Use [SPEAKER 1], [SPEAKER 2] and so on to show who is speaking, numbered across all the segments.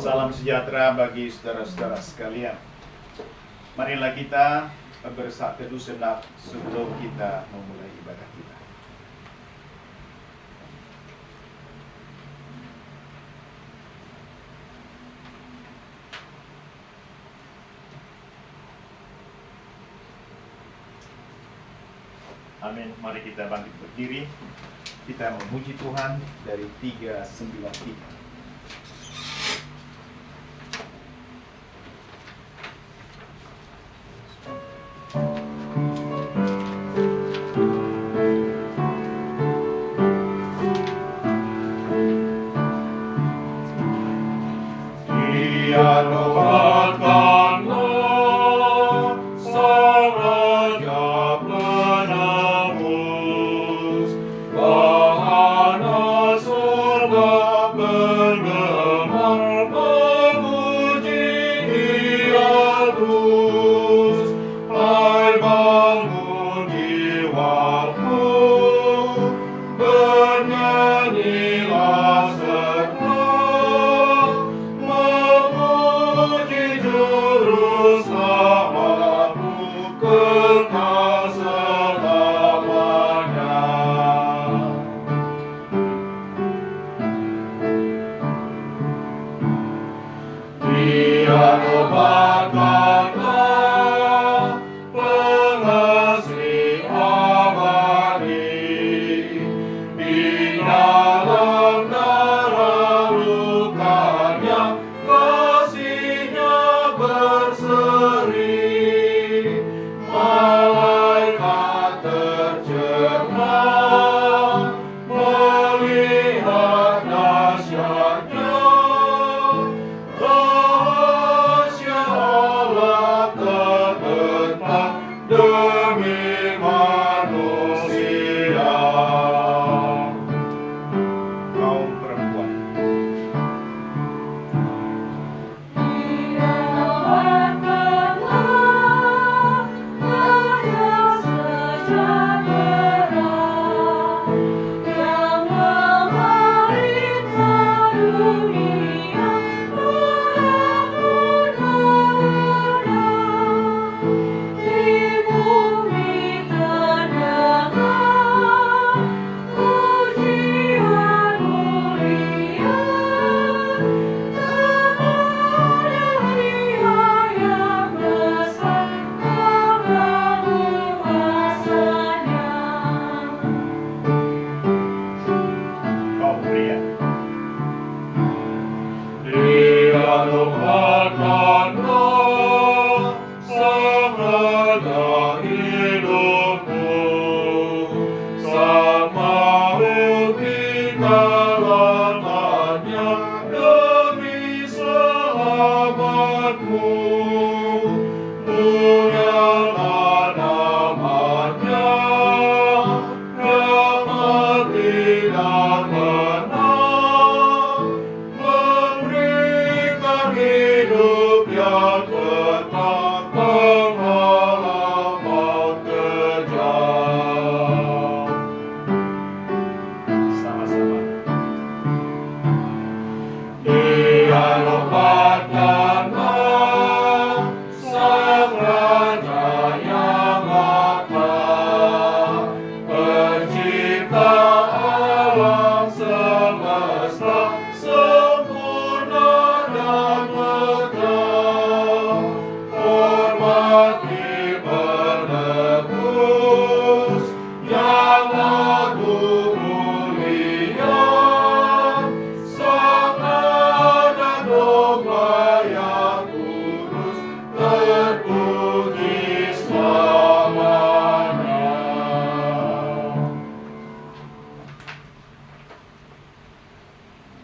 [SPEAKER 1] Salam sejahtera bagi saudara-saudara sekalian. Marilah kita bersaat teduh sejenak sebelum kita memulai ibadah kita. Amin. Mari kita bangkit berdiri. Kita memuji Tuhan dari 393.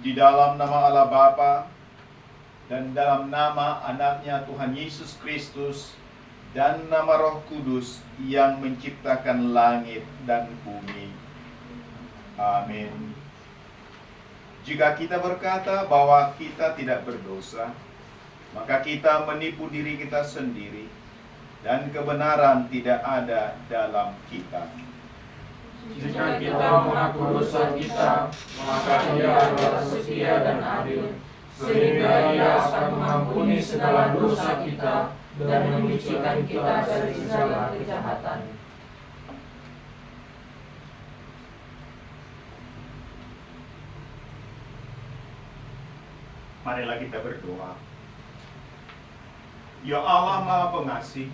[SPEAKER 1] Di dalam nama Allah Bapa dan dalam nama anaknya Tuhan Yesus Kristus dan nama Roh Kudus yang menciptakan langit dan bumi. Amin. Jika kita berkata bahwa kita tidak berdosa, maka kita menipu diri kita sendiri dan kebenaran tidak ada dalam kita.
[SPEAKER 2] Jika kita mengaku dosa kita, maka Dia adalah setia dan adil, sehingga Ia akan mengampuni segala dosa kita dan menyucikan kita dari segala kejahatan.
[SPEAKER 1] Marilah kita berdoa. Ya Allah Maha Pengasih,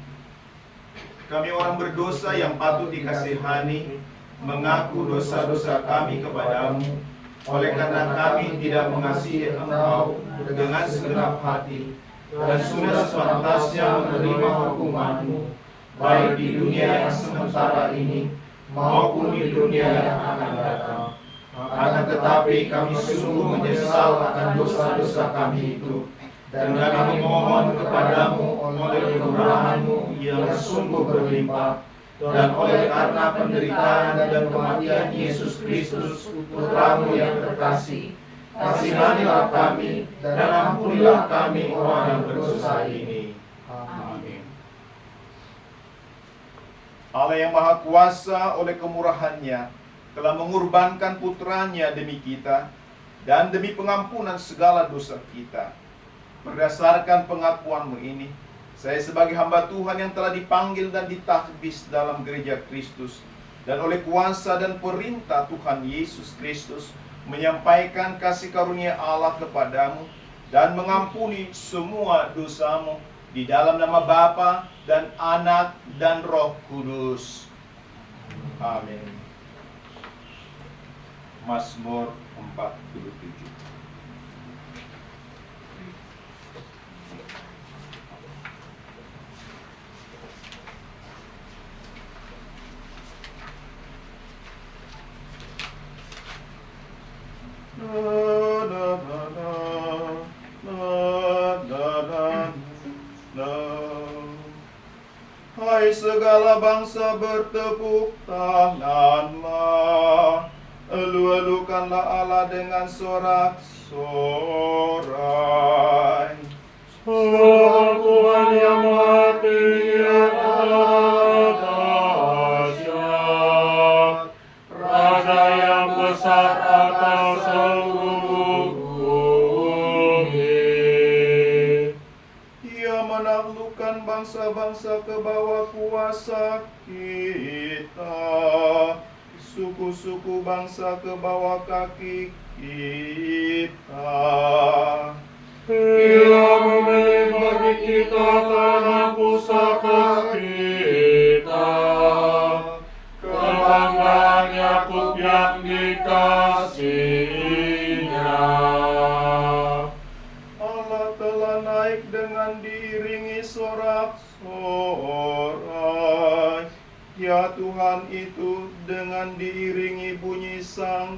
[SPEAKER 1] kami orang berdosa yang patut dikasihani, mengaku dosa-dosa kami kepadamu, oleh karena kami tidak mengasihi Engkau dengan segenap hati, dan sudah sepantasnya menerima hukuman-Mu, baik di dunia yang sementara ini, maupun di dunia yang akan datang. Akan tetapi kami sungguh menyesal akan dosa-dosa kami itu, dan kami memohon kepadamu oleh kemurahan-Mu yang sungguh berlimpah, dan oleh karena penderitaan dan kematian Yesus Kristus, Putra-Mu yang terkasih, kasihanilah kami dan ampunilah kami orang yang berdosa ini. Amin. Allah yang Maha Kuasa oleh kemurahan-Nya telah mengorbankan putranya demi kita dan demi pengampunan segala dosa kita. Berdasarkan pengakuan-Mu ini, saya sebagai hamba Tuhan yang telah dipanggil dan ditakbis dalam gereja Kristus, dan oleh kuasa dan perintah Tuhan Yesus Kristus, menyampaikan kasih karunia Allah kepadamu dan mengampuni semua dosamu di dalam nama Bapa dan Anak dan Roh Kudus. Amin. Mazmur 47. Hai segala bangsa, bertepuk tanganlah, elu-elukanlah Allah dengan sorak-sorai.
[SPEAKER 2] Sebab Tuhan yang Maha Tinggi adalah dahsyat, Raja yang besar atas seluruh bumi.
[SPEAKER 1] Ia menaklukkan bangsa-bangsa ke bawah kuasa kita, suku-suku bangsa ke bawah kaki kita.
[SPEAKER 2] Ia memberi bagi kita tanah pusaka kita, kebanggaan Yakub yang dikasihinya.
[SPEAKER 1] Allah telah naik dengan diiringi sorak-sorai. Ya Tuhan itu dengan diiringi bunyi sangkakala.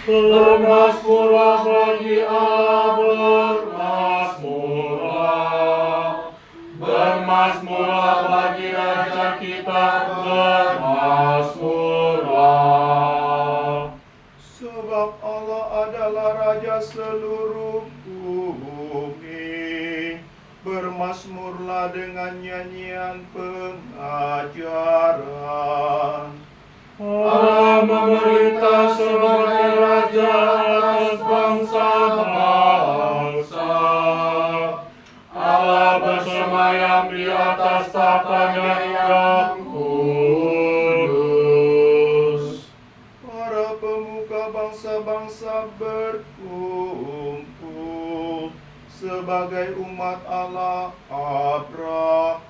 [SPEAKER 2] Bermasmurlah bagi Allah, bermasmurlah. Bermasmurlah bagi Raja kita, bermasmurlah.
[SPEAKER 1] Sebab Allah adalah Raja seluruh bumi. Bermasmurlah dengan nyanyian pengajaran.
[SPEAKER 2] Allah memerintah sebagai Raja atas bangsa-bangsa. Allah bersemayam di atas tahtanya yang kudus.
[SPEAKER 1] Para pemuka bangsa-bangsa berkumpul sebagai umat Allah Abraham.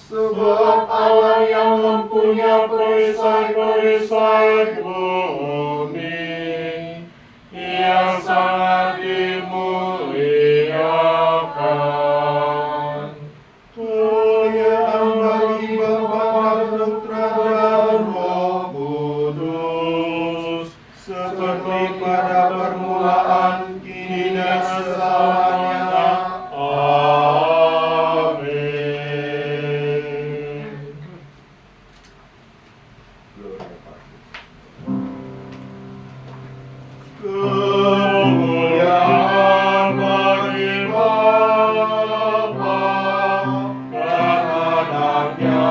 [SPEAKER 2] Sebab Allah yang mempunyai perisai-perisai bumi, Ia sangat dimuliakan.
[SPEAKER 1] Kemuliaan bagi Bapa dan Putra dan Roh Kudus, seperti pada permulaan, kini dan selamanya. Kemuliaan bagi Bapa dan Anaknya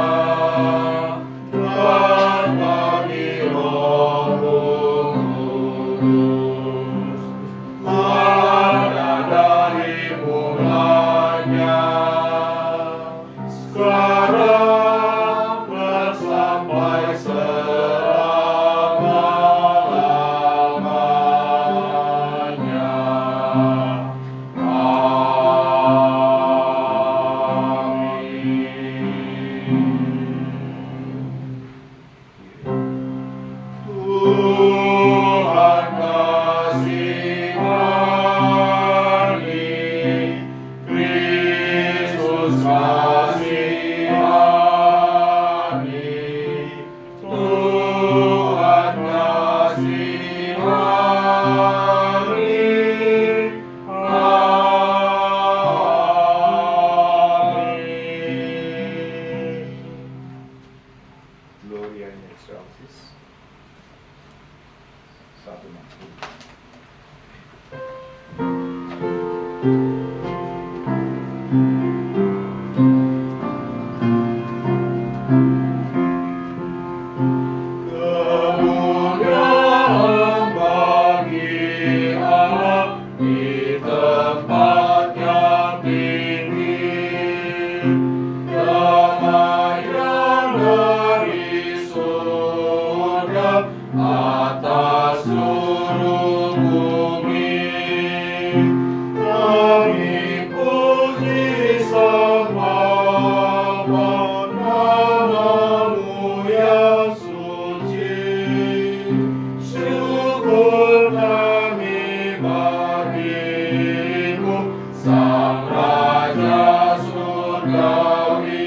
[SPEAKER 1] dan bagi Roh Gloria in excelsis. 160.
[SPEAKER 2] Kemuliaan bagi Allah di tempat yang tinggi, damaian dari surga atas seluruh bumi. Kami puji sembah namamu yang suci. Syukur kami bagimu, Sang Raja Surgawi.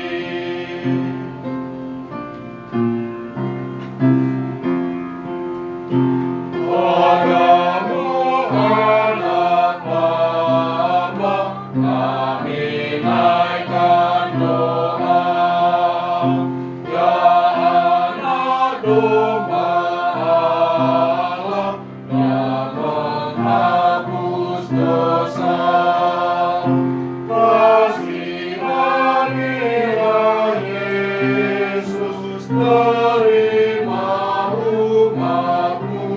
[SPEAKER 2] Padamu anak Bapa, kami naikkan doa. Ya anak domba Allah yang menghapus dosa, kasihanilah Yesus, terima umatmu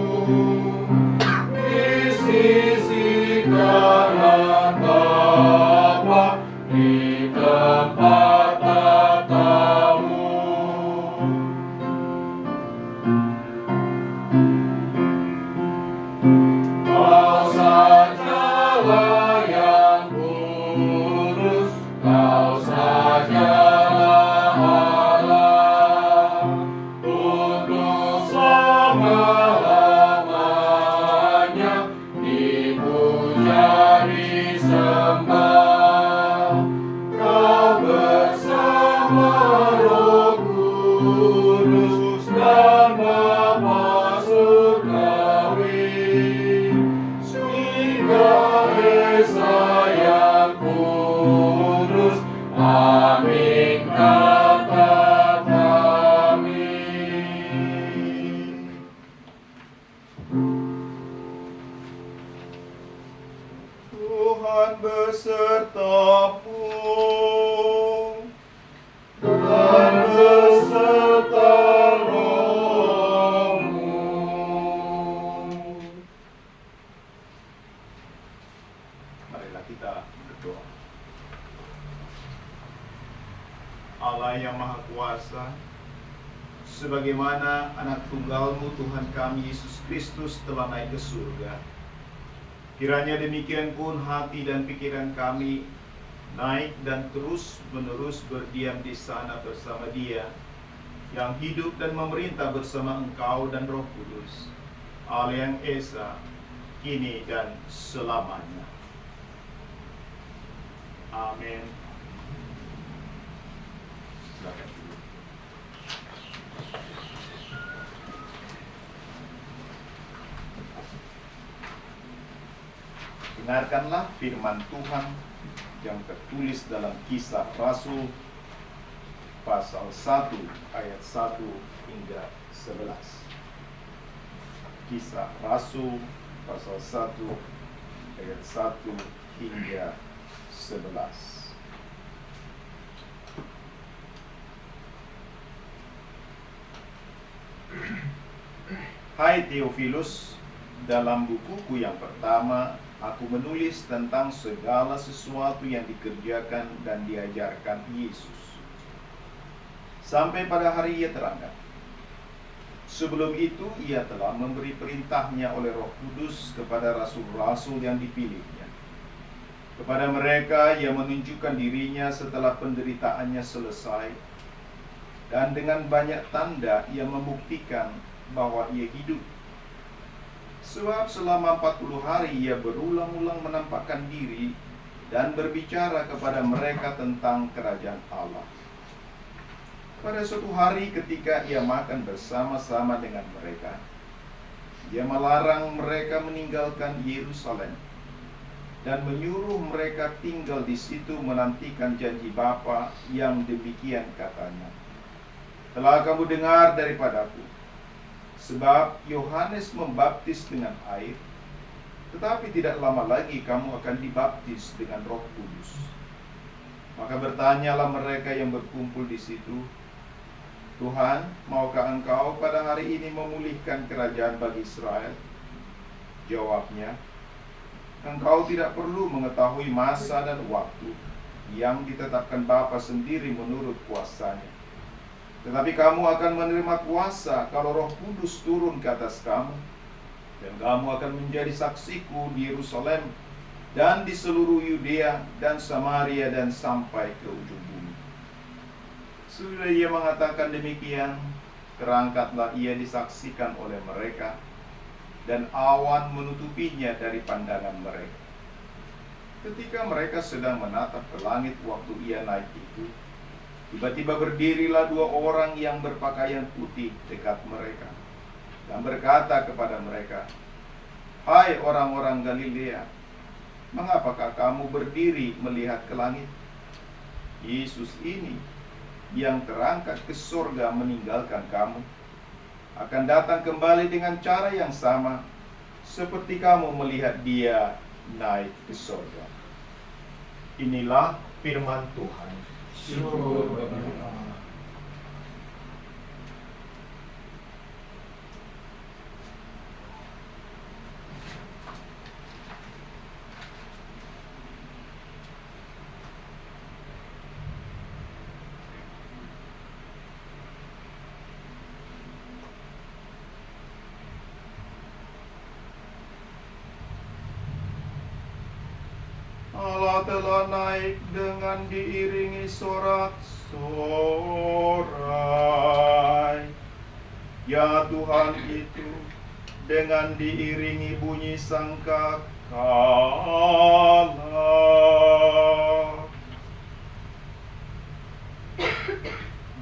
[SPEAKER 2] di sisi kanan Bapa di tempat tatamu. Kau sajalah yang kudus, Kau sajalah Allah, untuk selama-lamanya dipuja disembah. Kau bersama Roh Kudus dan Bapa Surgawi, Tiga Esa yang kudus, amin kata kami.
[SPEAKER 1] Tuhan besertamu dan beserta rohmu. Marilah kita berdoa. Allah yang Maha Kuasa, sebagaimana anak tunggalmu Tuhan kami Yesus Kristus telah naik ke surga, kiranya demikian pun hati dan pikiran kami naik dan terus-menerus berdiam di sana bersama Dia yang hidup dan memerintah bersama Engkau dan Roh Kudus, Allah yang Esa, kini dan selamanya. Amin. Silakan dulu. Dengarkanlah firman Tuhan yang tertulis dalam Kisah Rasul pasal 1 ayat 1 hingga 11. Kisah Rasul pasal 1 ayat 1 hingga 11. Hai Theophilus, dalam bukuku yang pertama aku menulis tentang segala sesuatu yang dikerjakan dan diajarkan Yesus sampai pada hari Ia terangkat. Sebelum itu Ia telah memberi perintahnya oleh Roh Kudus kepada rasul-rasul yang dipilihnya. Kepada mereka Ia menunjukkan dirinya setelah penderitaannya selesai, dan dengan banyak tanda Ia membuktikan bahwa Ia hidup. Sebab selama 40 hari Ia berulang-ulang menampakkan diri dan berbicara kepada mereka tentang kerajaan Allah. Pada suatu hari ketika Ia makan bersama-sama dengan mereka, Ia melarang mereka meninggalkan Yerusalem dan menyuruh mereka tinggal di situ menantikan janji Bapa yang demikian katanya. Telah kamu dengar daripadaku, sebab Yohanes membaptis dengan air, tetapi tidak lama lagi kamu akan dibaptis dengan Roh Kudus. Maka bertanyalah mereka yang berkumpul di situ, Tuhan, maukah Engkau pada hari ini memulihkan kerajaan bagi Israel? Jawabnya, Engkau tidak perlu mengetahui masa dan waktu yang ditetapkan Bapa sendiri menurut kuasanya. Tetapi kamu akan menerima kuasa kalau Roh Kudus turun ke atas kamu, dan kamu akan menjadi saksiku di Yerusalem dan di seluruh Yudea dan Samaria dan sampai ke ujung bumi. Sudah ia mengatakan demikian, terangkatlah ia disaksikan oleh mereka, dan awan menutupinya dari pandangan mereka. Ketika mereka sedang menatap ke langit waktu ia naik itu, tiba-tiba berdirilah dua orang yang berpakaian putih dekat mereka dan berkata kepada mereka, Hai orang-orang Galilea, mengapakah kamu berdiri melihat ke langit? Yesus ini yang terangkat ke surga meninggalkan kamu akan datang kembali dengan cara yang sama seperti kamu melihat dia naik ke surga. Inilah firman Tuhan.
[SPEAKER 2] Syukur bagi Allah.
[SPEAKER 1] Allah telah naik dengan diiringi sorak-sorai. Ya Tuhan itu dengan diiringi bunyi sangkakala.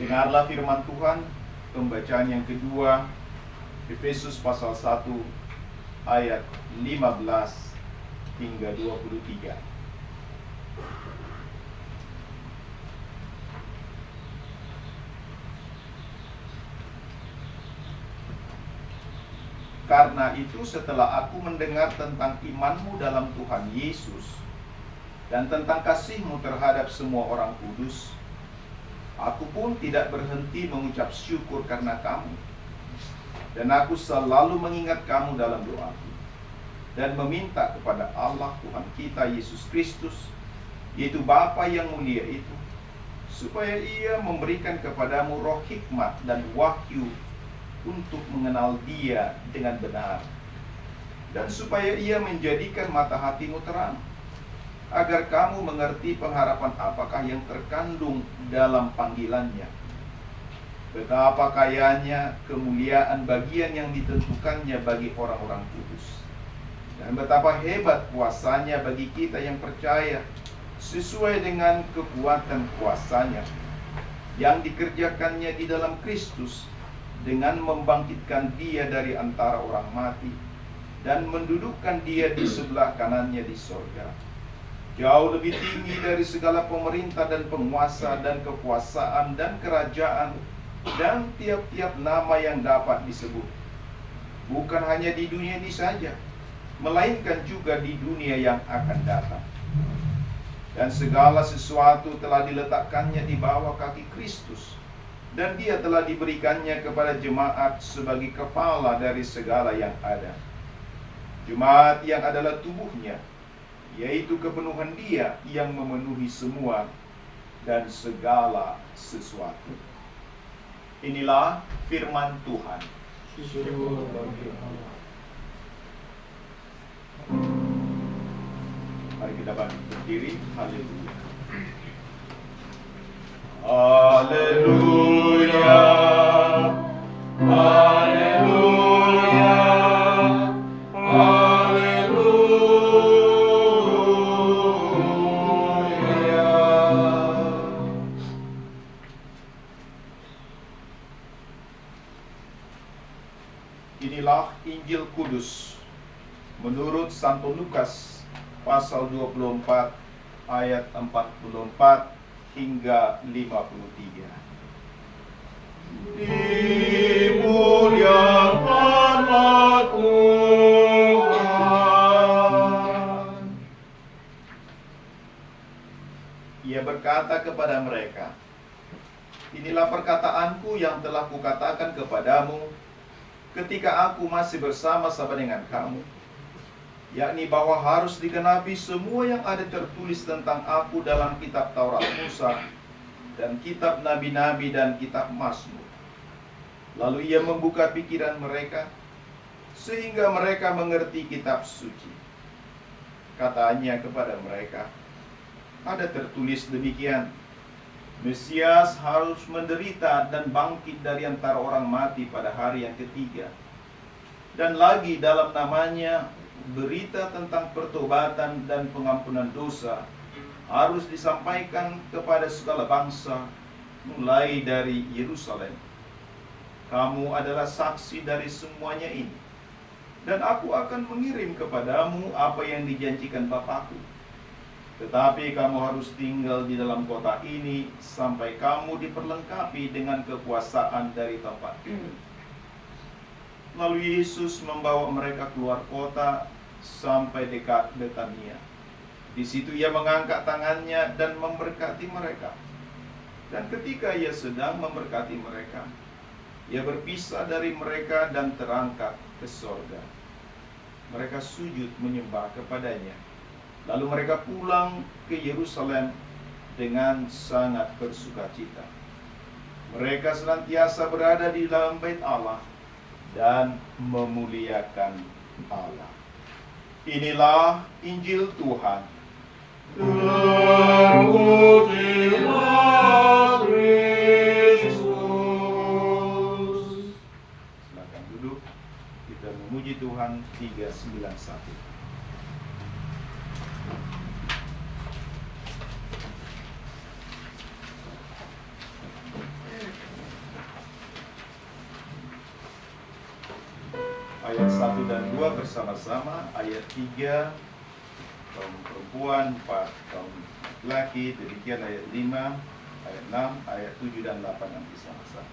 [SPEAKER 1] Dengarlah firman Tuhan, pembacaan yang kedua, Efesus pasal 1 ayat 15 hingga 23. Karena itu setelah aku mendengar tentang imanmu dalam Tuhan Yesus dan tentang kasihmu terhadap semua orang kudus, aku pun tidak berhenti mengucap syukur karena kamu. Dan aku selalu mengingat kamu dalam doaku dan meminta kepada Allah Tuhan kita Yesus Kristus, yaitu Bapa yang mulia itu, supaya Ia memberikan kepadamu roh hikmat dan wahyu untuk mengenal Dia dengan benar, dan supaya Ia menjadikan mata hatimu terang, agar kamu mengerti pengharapan apakah yang terkandung dalam panggilannya, betapa kayanya kemuliaan bagian yang ditentukannya bagi orang-orang kudus, dan betapa hebat kuasanya bagi kita yang percaya, sesuai dengan kekuatan kuasanya yang dikerjakannya di dalam Kristus, dengan membangkitkan Dia dari antara orang mati dan mendudukkan Dia di sebelah kanannya di sorga, jauh lebih tinggi dari segala pemerintah dan penguasa dan kekuasaan dan kerajaan dan tiap-tiap nama yang dapat disebut, bukan hanya di dunia ini saja, melainkan juga di dunia yang akan datang. Dan segala sesuatu telah diletakkannya di bawah kaki Kristus, dan Dia telah diberikannya kepada jemaat sebagai kepala dari segala yang ada. Jemaat yang adalah tubuhnya, yaitu kepenuhan Dia yang memenuhi semua dan segala sesuatu. Inilah firman Tuhan.
[SPEAKER 2] Syukur bagi Allah.
[SPEAKER 1] Mari kita berdiri. Haleluya. Haleluya. Haleluya. Haleluya. Inilah Injil Kudus menurut Santo Lukas pasal 24 ayat 44 hingga 53. Dimuliakanlah Tuhan. Ia berkata kepada mereka, "Inilah perkataanku yang telah kukatakan kepadamu ketika aku masih bersama-sama dengan kamu, yakni bahwa harus digenapi semua yang ada tertulis tentang aku dalam kitab Taurat Musa dan kitab nabi-nabi dan kitab Mazmur." Lalu ia membuka pikiran mereka sehingga mereka mengerti kitab suci. Katanya kepada mereka, "Ada tertulis demikian, Mesias harus menderita dan bangkit dari antara orang mati pada hari yang ketiga. Dan lagi dalam namanya berita tentang pertobatan dan pengampunan dosa harus disampaikan kepada segala bangsa, mulai dari Yerusalem. Kamu adalah saksi dari semuanya ini. Dan aku akan mengirim kepadamu apa yang dijanjikan Bapakku. Tetapi kamu harus tinggal di dalam kota ini sampai kamu diperlengkapi dengan kekuasaan dari tempat ini." Lalu Yesus membawa mereka keluar kota sampai dekat Betania. Di situ ia mengangkat tangannya dan memberkati mereka. Dan ketika ia sedang memberkati mereka, ia berpisah dari mereka dan terangkat ke sorga. Mereka sujud menyembah kepadanya. Lalu mereka pulang ke Yerusalem dengan sangat bersukacita. Mereka senantiasa berada di dalam bait Allah dan memuliakan Allah. Inilah Injil Tuhan. Terpujilah Kristus. Silakan duduk. Kita memuji Tuhan 391. Ayat 1 dan 2 bersama-sama. Ayat 3 kaum perempuan, 4 kaum laki. Demikian ayat 5, ayat 6, ayat 7 dan 8 nanti sama-sama.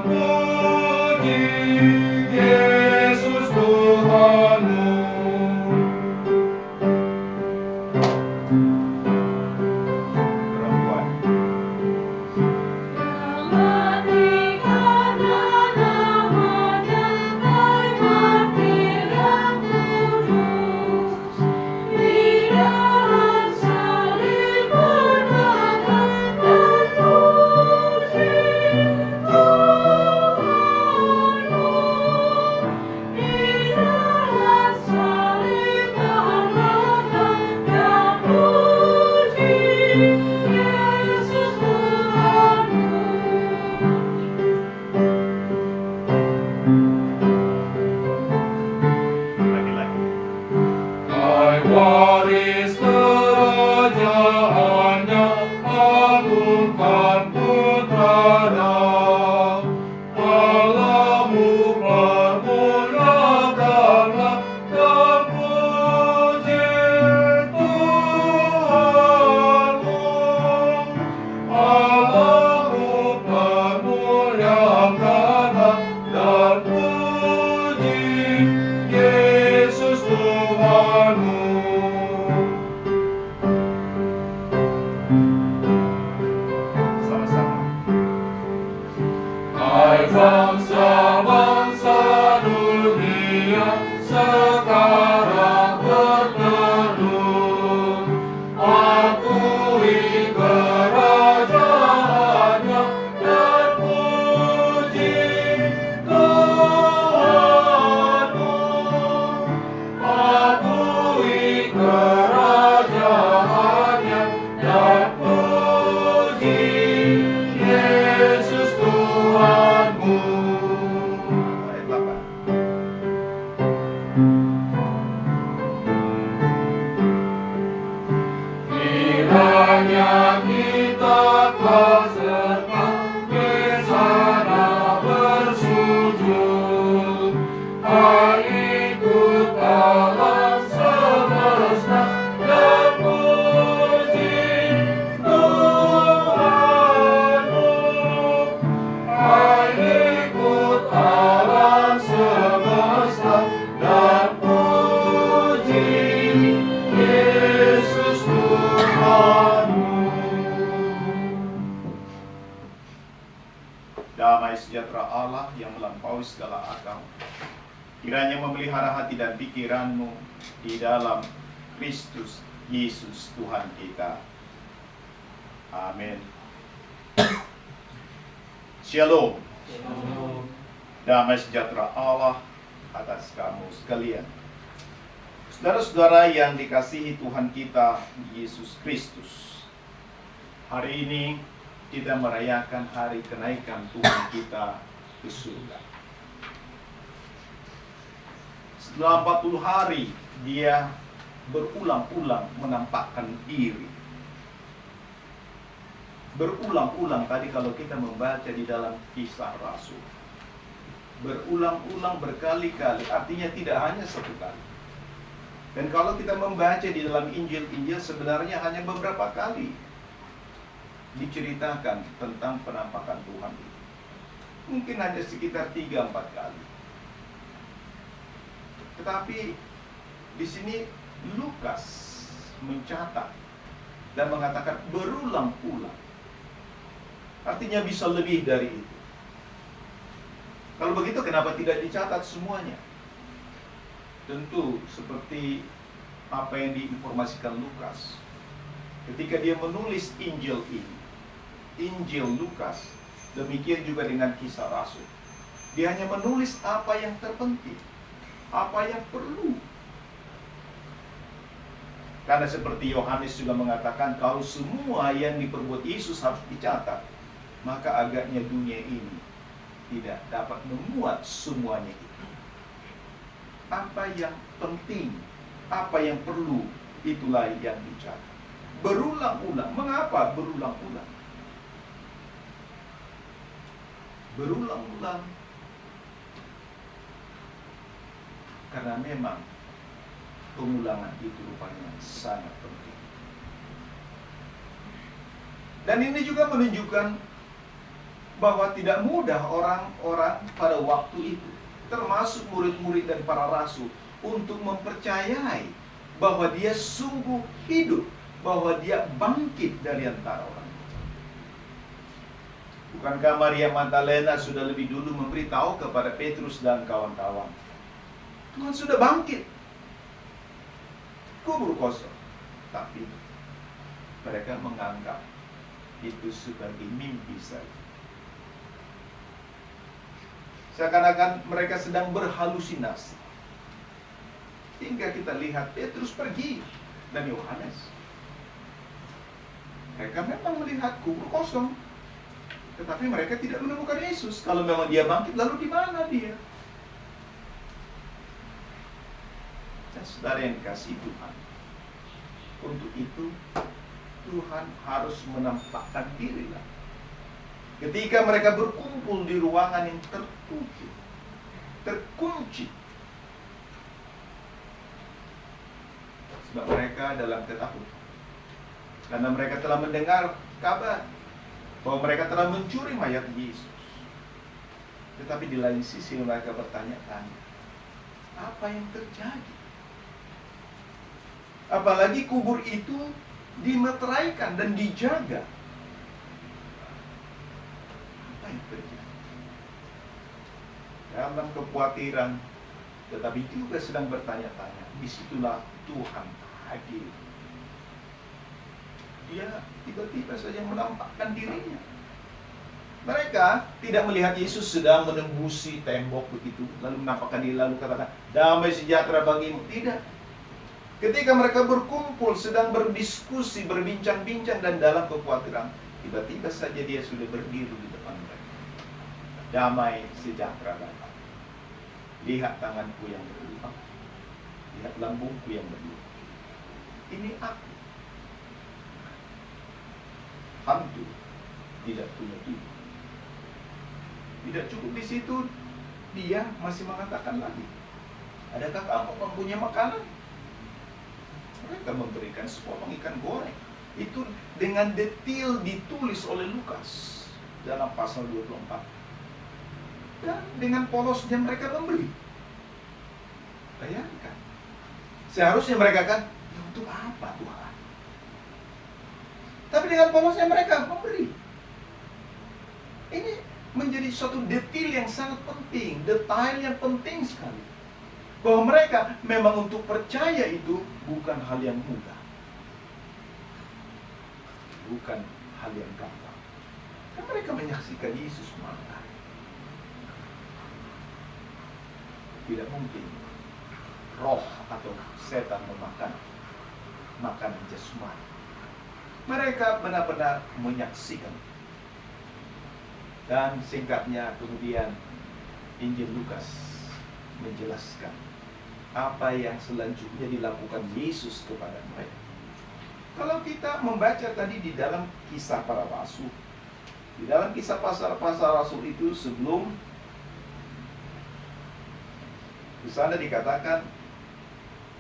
[SPEAKER 2] puji Yesus Tuhanmu.
[SPEAKER 1] Perempuan. Laki-laki.
[SPEAKER 2] Hai waris kerajaannya, agungkan putranya. Allahmu permuliakanlah dan puji Tuhanmu. Allahmu permuliakanlah dan puji Yesus Tuhanmu.
[SPEAKER 1] Sama-sama.
[SPEAKER 2] Hai bangsa-bangsa dunia sekarang berteduh, akui kerajaannya dan puji Tuhanmu. Akui kerajaannya dan puji Yesus Tuhanmu.
[SPEAKER 1] Ayat 8.
[SPEAKER 2] Kiranya kita telah serta di sana bersujud, hai ikut alam semesta dan puji Tuhanmu. Hai ikut alam semesta dan puji Yesus Tuhanmu.
[SPEAKER 1] Damai sejahtera Allah yang melampaui segala akal, kiranya memelihara hati dan pikiranmu di dalam Kristus Yesus Tuhan kita. Amin. Shalom. Damai sejahtera Allah atas kamu sekalian. Saudara-saudara yang dikasihi Tuhan kita Yesus Kristus, hari ini kita merayakan hari kenaikan Tuhan kita ke surga. Setelah 40 hari dia berulang-ulang menampakkan diri. Berulang-ulang tadi kalau kita membaca di dalam Kisah Rasul. Berulang-ulang berkali-kali, artinya tidak hanya satu kali. Dan kalau kita membaca di dalam Injil-Injil sebenarnya hanya beberapa kali diceritakan tentang penampakan Tuhan itu. Mungkin hanya sekitar 3-4 kali. Tetapi di sini Lukas mencatat dan mengatakan berulang-ulang. Artinya bisa lebih dari itu. Kalau begitu kenapa tidak dicatat semuanya? Tentu seperti apa yang diinformasikan Lukas. Ketika dia menulis Injil ini, Injil Lukas, demikian juga dengan Kisah Rasul. Dia hanya menulis apa yang terpenting, apa yang perlu. Karena seperti Yohanes juga mengatakan, kalau semua yang diperbuat Yesus harus dicatat, maka agaknya dunia ini tidak dapat memuat semuanya itu. Apa yang penting, apa yang perlu, itulah yang dicatat. Berulang-ulang. Mengapa berulang-ulang? Berulang-ulang karena memang pengulangan itu rupanya sangat penting. Dan ini juga menunjukkan bahwa tidak mudah orang-orang pada waktu itu, termasuk murid-murid dan para rasul, untuk mempercayai bahwa dia sungguh hidup, bahwa dia bangkit dari antara orang. Bukankah Maria Magdalena sudah lebih dulu memberitahu kepada Petrus dan kawan-kawan, Tuhan sudah bangkit, kubur kosong. Tapi mereka menganggap itu sebagai mimpi saja. Seakan-akan mereka sedang berhalusinasi. Hingga kita lihat Petrus pergi dan Yohanes. Mereka memang melihat kubur kosong, tetapi mereka tidak menemukan Yesus. Kalau memang dia bangkit, lalu di mana dia? Dan saudara yang kasih Tuhan, untuk itu Tuhan harus menampakkan diri lagi. Ketika mereka berkumpul di ruangan yang terkunci, sebab mereka dalam ketakutan, karena mereka telah mendengar kabar bahwa mereka telah mencuri mayat Yesus. Tetapi di lain sisi mereka bertanya-tanya, apa yang terjadi? Apalagi kubur itu dimeteraikan dan dijaga. Apa yang terjadi? Dalam kekhawatiran, tetapi juga sedang bertanya-tanya, disitulah Tuhan hadir. Dia tiba-tiba saja menampakkan dirinya. Mereka tidak melihat Yesus sedang menembusi tembok begitu, lalu menampakkan diri, lalu katakan, damai sejahtera bagimu. Tidak. Ketika mereka berkumpul, sedang berdiskusi, berbincang-bincang, dan dalam kekhawatiran, tiba-tiba saja dia sudah berdiri di depan mereka. Damai sejahtera Bapa. Lihat tanganku yang berluka, lihat lambungku yang berluka. Ini aku. Hantu tidak punya tubuh. Tidak cukup di situ, dia masih mengatakan lagi, adakah kamu mempunyai makanan? Mereka memberikan sepotong ikan goreng. Itu dengan detail ditulis oleh Lukas dalam pasal 24. Dan dengan polosnya mereka memberi. Bayangkan. Seharusnya mereka kan, ya untuk apa Tuhan? Tapi dengan polosnya mereka memberi. Ini menjadi suatu detail yang sangat penting, detail yang penting sekali. Bahwa mereka memang untuk percaya itu bukan hal yang mudah. Bukan hal yang gampang. Dan mereka menyaksikan Yesus makan. Tidak mungkin roh atau setan memakan makanan jasmani. Mereka benar-benar menyaksikan. Dan singkatnya kemudian Injil Lukas menjelaskan apa yang selanjutnya dilakukan Yesus kepada mereka. Kalau kita membaca tadi di dalam kisah para rasul, di dalam kisah para rasul itu sebelum di sana dikatakan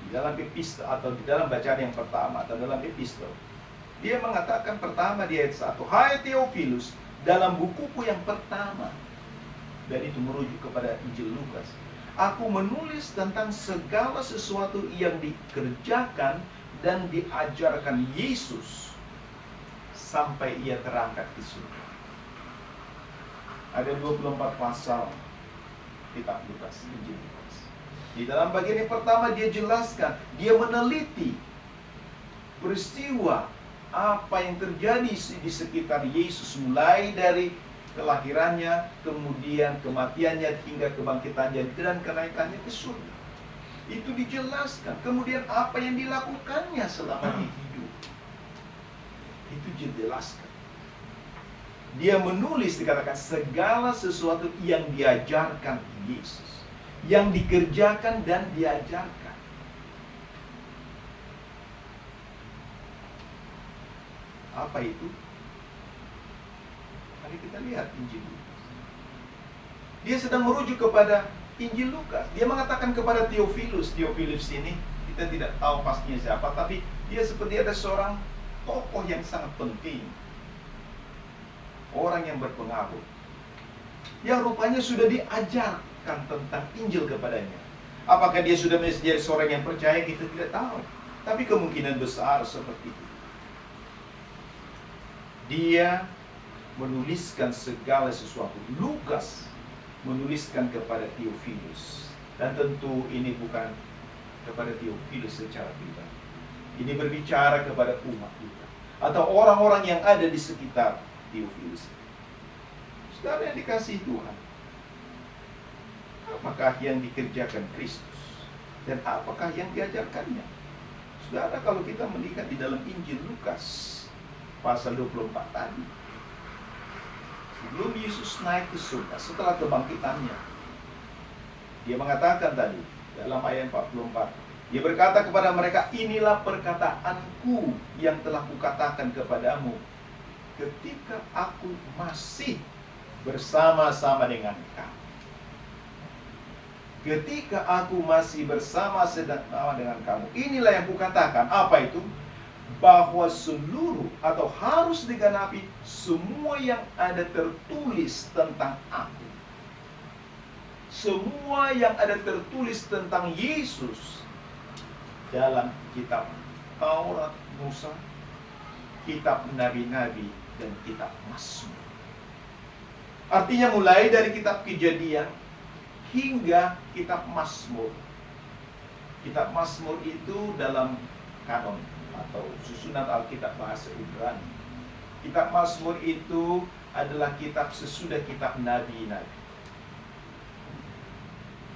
[SPEAKER 1] di dalam epistol atau di dalam bacaan yang pertama atau dalam epistol, dia mengatakan pertama di ayat 1, hai Theophilus, dalam bukuku yang pertama, dan itu merujuk kepada Injil Lukas, aku menulis tentang segala sesuatu yang dikerjakan dan diajarkan Yesus sampai ia terangkat di surga. Ada 24 pasal kitab Lukas, Injil Lukas. Di dalam bagian yang pertama dia jelaskan, dia meneliti peristiwa apa yang terjadi di sekitar Yesus, mulai dari kelahirannya, kemudian kematiannya, hingga kebangkitannya dan kenaikannya ke surga. Itu dijelaskan. Kemudian apa yang dilakukannya selama hidup, itu dijelaskan. Dia menulis, dikatakan segala sesuatu yang diajarkan Yesus, yang dikerjakan dan diajarkan. Apa itu? Mari kita lihat Injil Lukas. Dia sedang merujuk kepada Injil Lukas. Dia mengatakan kepada Theophilus. Theophilus ini kita tidak tahu pastinya siapa, tapi dia seperti ada seorang tokoh yang sangat penting, orang yang berpengaruh. yang rupanya sudah diajarkan tentang Injil kepadanya. Apakah dia sudah menjadi seorang yang percaya, kita tidak tahu. Tapi kemungkinan besar seperti itu. Dia menuliskan segala sesuatu. Lukas menuliskan kepada Theophilus. Dan tentu ini bukan kepada Theophilus secara pribadi. Ini berbicara kepada umat kita, atau orang-orang yang ada di sekitar Theophilus. Saudara yang dikasihi Tuhan, apakah yang dikerjakan Kristus? Dan apakah yang diajarkannya? Saudara, kalau kita melihat di dalam Injil Lukas pasal 24 tadi, sebelum Yesus naik ke surga setelah kebangkitannya, dia mengatakan tadi dalam ayat 44, dia berkata kepada mereka, inilah perkataanku yang telah kukatakan kepadamu ketika aku masih bersama-sama dengan kamu. Ketika aku masih bersama-sama dengan kamu, inilah yang kukatakan. Apa itu? Bahwa seluruh atau harus digenapi semua yang ada tertulis tentang aku. Semua yang ada tertulis tentang Yesus dalam kitab Taurat Musa, kitab Nabi-Nabi, dan kitab Mazmur. Artinya mulai dari kitab Kejadian hingga kitab Mazmur. Kitab Mazmur itu dalam kanon atau susunan Alkitab bahasa Ibrani. Kitab Mazmur itu adalah kitab sesudah kitab Nabi-Nabi.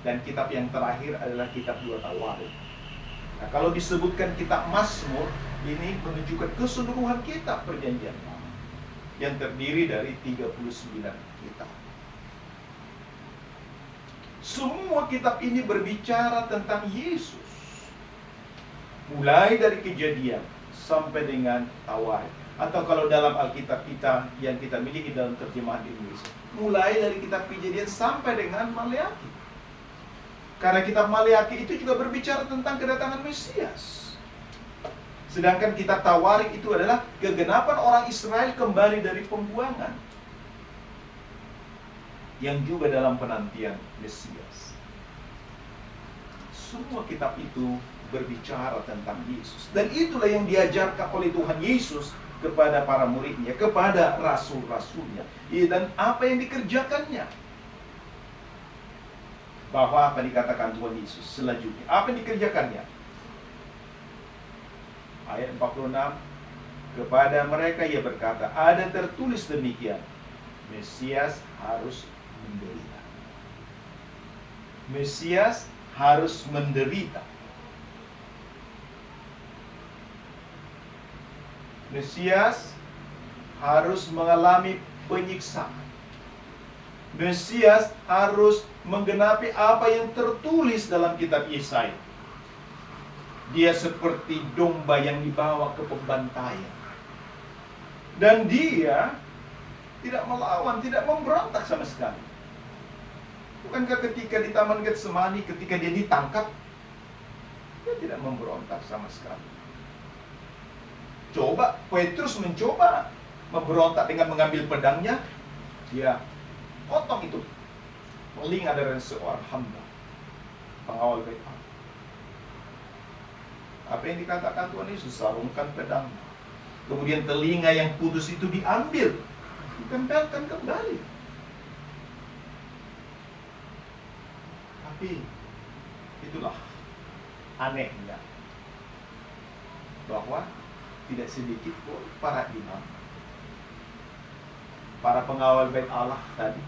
[SPEAKER 1] Dan kitab yang terakhir adalah kitab 2 Tawarik. Nah, kalau disebutkan kitab Mazmur, ini menunjukkan keseluruhan kitab Perjanjian Lama yang terdiri dari 39 kitab. Semua kitab ini berbicara tentang Yesus. Mulai dari Kejadian sampai dengan Tawarik. Atau kalau dalam Alkitab kita yang kita miliki dalam terjemahan Indonesia, mulai dari kitab Kejadian sampai dengan Maleakhi. Karena kitab Maleakhi itu juga berbicara tentang kedatangan Mesias. Sedangkan kitab Tawarik itu adalah kegenapan orang Israel kembali dari pembuangan, yang juga dalam penantian Mesias. Semua kitab itu berbicara tentang Yesus. Dan itulah yang diajarkan oleh Tuhan Yesus kepada para muridnya, kepada rasul-rasulnya. Dan apa yang dikerjakannya. Bahwa apa dikatakan Tuhan Yesus selanjutnya. Apa yang dikerjakannya? Ayat 46, kepada mereka ia berkata, ada tertulis demikian, Mesias harus menderita. Mesias harus menderita. Mesias harus mengalami penyiksaan. Mesias harus menggenapi apa yang tertulis dalam kitab Yesaya. Dia seperti domba yang dibawa ke pembantaian. Dan dia tidak melawan, tidak memberontak sama sekali. Bukankah ketika di Taman Getsemani, ketika dia ditangkap, dia tidak memberontak sama sekali. Coba Petrus mencoba memberontak dengan mengambil pedangnya, dia potong itu telinga dari seorang hamba pengawal bait Allah. Apa yang dikatakan Tuhan Yesus? Sarungkan pedang. Kemudian telinga yang putus itu diambil, ditempelkan kembali. Tapi itulah anehnya, bahwa tidak sedikit pun para imam, para pengawal bait Allah tadi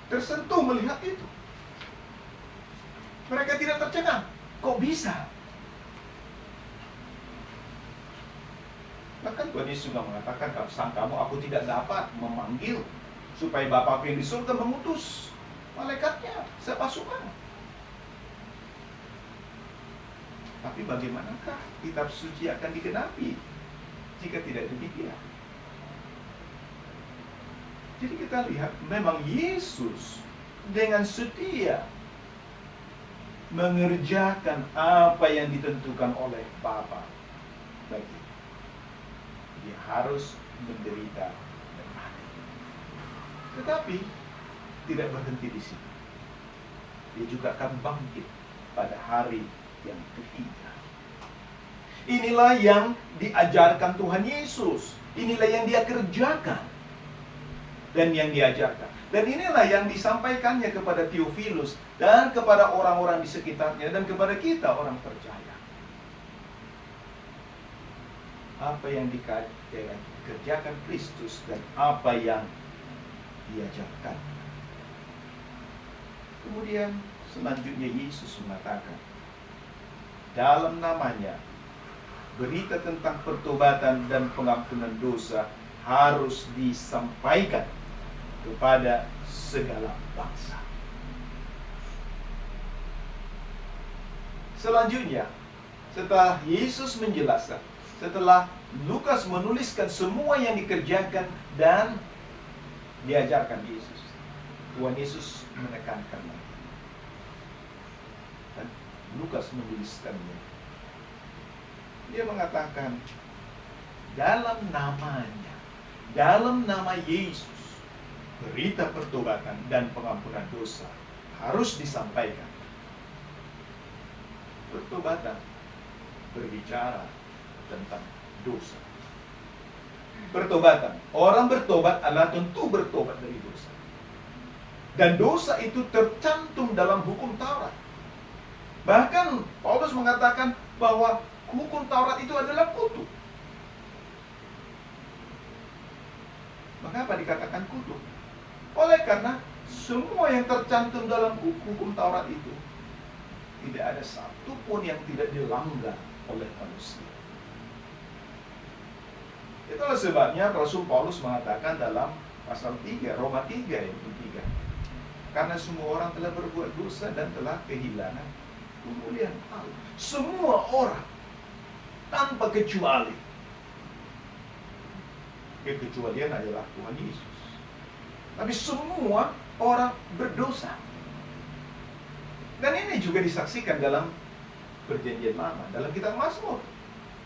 [SPEAKER 1] tersentuh melihat itu. Mereka tidak tercengang. Kok bisa? Bahkan Tuhan Yesus juga mengatakan, kamu aku tidak dapat memanggil supaya Bapakku yang di surga mengutus malaikatnya sepasukan. Tapi bagaimanakah kitab suci akan digenapi jika tidak demikian? Jadi kita lihat memang Yesus dengan setia mengerjakan apa yang ditentukan oleh Bapa bagi. Dia harus menderita dan mati. Tetapi tidak berhenti di sini. Dia juga akan bangkit pada hari yang ketiga. Inilah yang diajarkan Tuhan Yesus. Inilah yang dia kerjakan dan yang diajarkan. Dan inilah yang disampaikannya kepada Theophilus dan kepada orang-orang di sekitarnya dan kepada kita orang percaya. Apa yang dikerjakan Kristus dan apa yang diajarkan. Kemudian selanjutnya Yesus mengatakan, dalam namanya berita tentang pertobatan dan pengampunan dosa harus disampaikan kepada segala bangsa. Selanjutnya, setelah Yesus menjelaskan, setelah Lukas menuliskan semua yang dikerjakan dan diajarkan Yesus, Tuhan Yesus menekankan lagi. Dan Lukas menuliskannya. Dia mengatakan, dalam namanya, dalam nama Yesus, berita pertobatan dan pengampunan dosa harus disampaikan. Pertobatan berbicara tentang dosa. Pertobatan, orang bertobat adalah tentu bertobat dari dosa. Dan dosa itu tercantum dalam hukum Taurat. Bahkan Paulus mengatakan bahwa hukum Taurat itu adalah kutuk. Mengapa dikatakan kutuk? Oleh karena semua yang tercantum dalam hukum Taurat itu tidak ada satu pun yang tidak dilanggar oleh manusia. Itulah sebabnya Rasul Paulus mengatakan dalam pasal 3, Roma 3 ayat 3. Karena semua orang telah berbuat dosa dan telah kehilangan kemuliaan Allah. Semua orang tanpa kecuali. Kekecualian adalah Tuhan Yesus. Tapi semua orang berdosa. Dan ini juga disaksikan dalam Perjanjian Lama, dalam kitab Mazmur.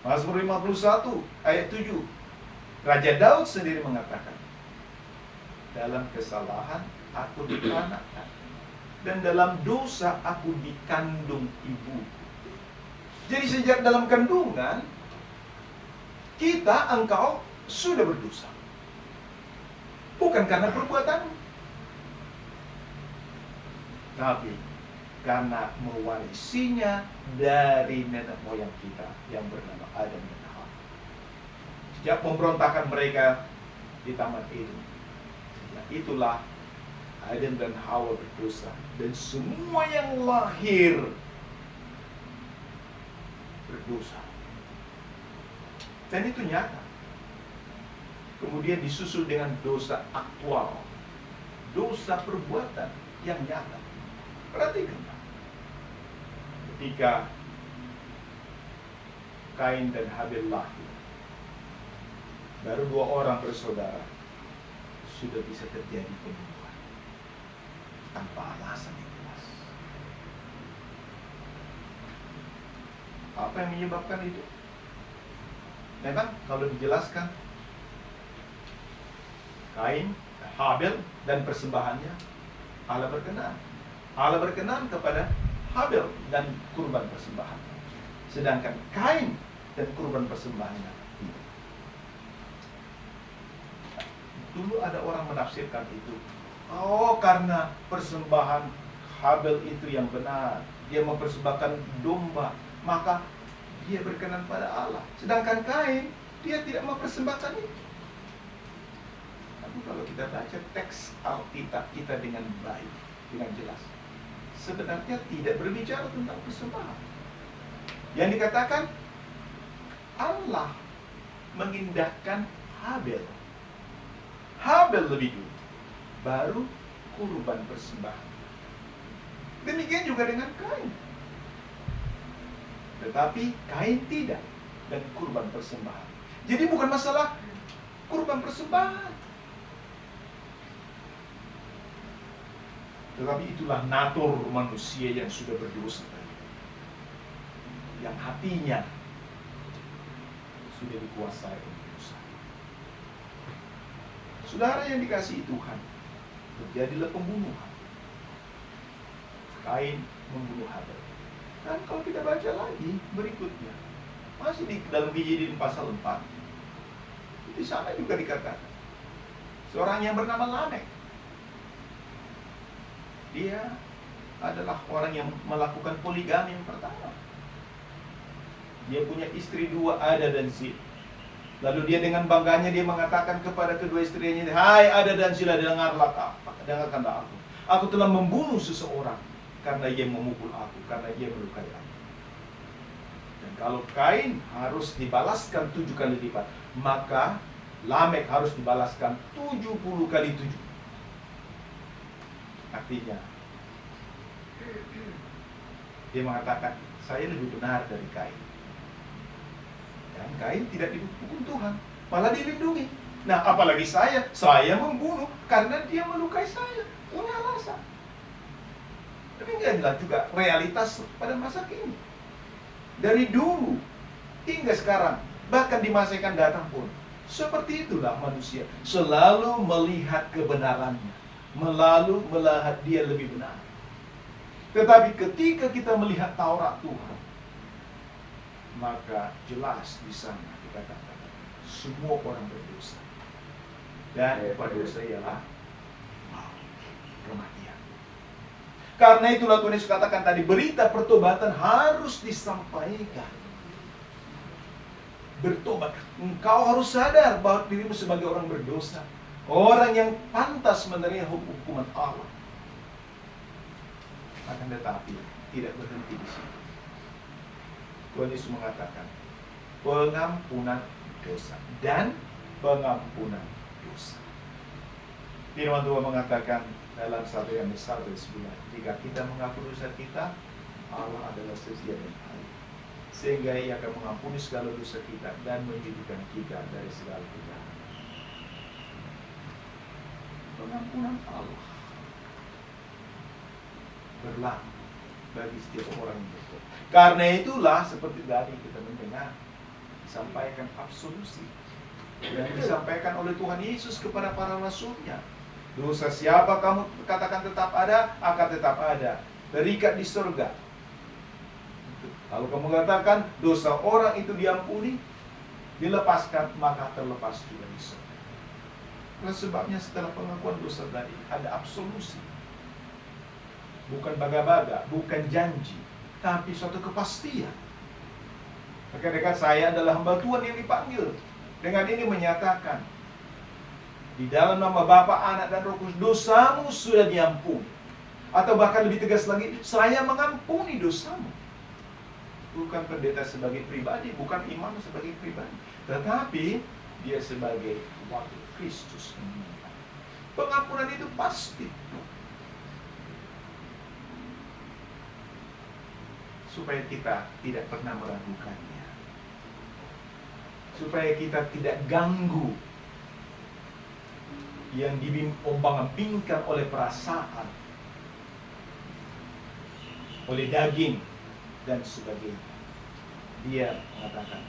[SPEAKER 1] Mazmur 51 ayat 7. Raja Daud sendiri mengatakan, dalam kesalahan aku diperanakan, dan dalam dosa aku dikandung ibu. Jadi sejak dalam kandungan, engkau sudah berdosa. Bukan karena perbuatanmu, tapi karena mewarisinya dari nenek moyang kita yang bernama Adam dan Hawa. Sejak pemberontakan mereka di Taman Eden, itulah Adam dan Hawa berdosa, dan semua yang lahir berdosa. Dan itu nyata. Kemudian disusul dengan dosa aktual, dosa perbuatan yang nyata. Perhatikan, ketika Kain dan Habil lahir, baru 2 orang bersaudara sudah bisa terjadi pembunuhan tanpa alasan yang jelas. Apa yang menyebabkan itu? Memang kalau dijelaskan, Kain, Habil dan persembahannya, Allah berkenan. Allah berkenan kepada Habil dan kurban persembahan. Sedangkan Kain dan kurban persembahannya tidak. Dulu ada orang menafsirkan itu, oh karena persembahan Habil itu yang benar, dia mempersembahkan domba, maka dia berkenan pada Allah. Sedangkan Kain, dia tidak mempersembahkan itu. Tapi kalau kita baca teks Alkitab kita dengan baik, dengan jelas, sebenarnya tidak berbicara tentang persembahan. Yang dikatakan, Allah mengindahkan Habil. Habil lebih dulu, baru kurban persembahan. Demikian juga dengan Kain. Tetapi Kain tidak, dan kurban persembahan. Jadi bukan masalah kurban persembahan, tetapi itulah natur manusia yang sudah berdosa, yang hatinya sudah dikuasai oleh dosa. Saudara yang dikasihi Tuhan, terjadilah pembunuhan. Kain membunuh Habel. Dan kalau kita baca lagi berikutnya, masih di dalam Kejadian pasal 4, di sana juga dikatakan seorang yang bernama Lamek, dia adalah orang yang melakukan poligami yang pertama. Dia punya istri 2, Ada dan Zillah. Lalu dia dengan bangganya dia mengatakan kepada kedua istrinya, "Hai Ada dan Zillah, dengarkanlah aku. Aku telah membunuh seseorang karena ia memukul aku, karena ia melukai aku." Dan kalau Kain harus dibalaskan 7 kali lipat, maka Lamek harus dibalaskan 70 kali 7. Artinya dia mengatakan, saya lebih benar dari Kain. Dan Kain tidak dihukum Tuhan, malah dilindungi. Nah, apalagi saya membunuh karena dia melukai saya, punya alasan. Demikianlah juga realitas pada masa kini. Dari dulu hingga sekarang, bahkan di masa yang akan datang pun, seperti itulah manusia, selalu melihat kebenarannya, melihat dia lebih benar. Tetapi ketika kita melihat Taurat Tuhan, maka jelas di sana dikatakan semua orang berdosa, dan berdosa ialah kematian. Karena itulah Tuhan Yesus katakan tadi, berita pertobatan harus disampaikan. Bertobat, engkau harus sadar bahwa dirimu sebagai orang berdosa, orang yang pantas menerima hukuman Allah. Akan tetapi tidak berhenti di situ. Tuhan Yesus mengatakan pengampunan dosa dan pengampunan dosa. Firman Tuhan mengatakan dalam 1 Yohanes 1:9, jika kita mengaku dosa kita, Allah adalah setia dan adil, sehingga Ia akan mengampuni segala dosa kita dan menyucikan kita dari segala kejahatan. Pengampunan Allah berlaku bagi setiap orang yang bertobat. Karena itulah seperti tadi kita mendengar disampaikan absolusi yang disampaikan oleh Tuhan Yesus kepada para rasulnya. Dosa siapa kamu katakan tetap ada, akan tetap ada, terikat di surga. Kalau kamu katakan dosa orang itu diampuni, dilepaskan, maka terlepas juga di surga. Nah, sebabnya setelah pengakuan dosa tadi ada absolusi. Bukan baga-baga, bukan janji, tapi suatu kepastian. Rekan-rekan, saya adalah hamba Tuhan yang dipanggil. Dengan ini menyatakan, di dalam nama Bapa, Anak, dan Roh Kudus, dosamu sudah diampuni. Atau bahkan lebih tegas lagi, saya mengampuni dosamu. Bukan pendeta sebagai pribadi, bukan imam sebagai pribadi, tetapi dia sebagai wakil Kristus. Pengampunan itu pasti. Supaya kita tidak pernah meragukannya, supaya kita tidak ganggu yang diombang-ambingkan oleh perasaan, oleh daging dan sebagainya. Dia mengatakan,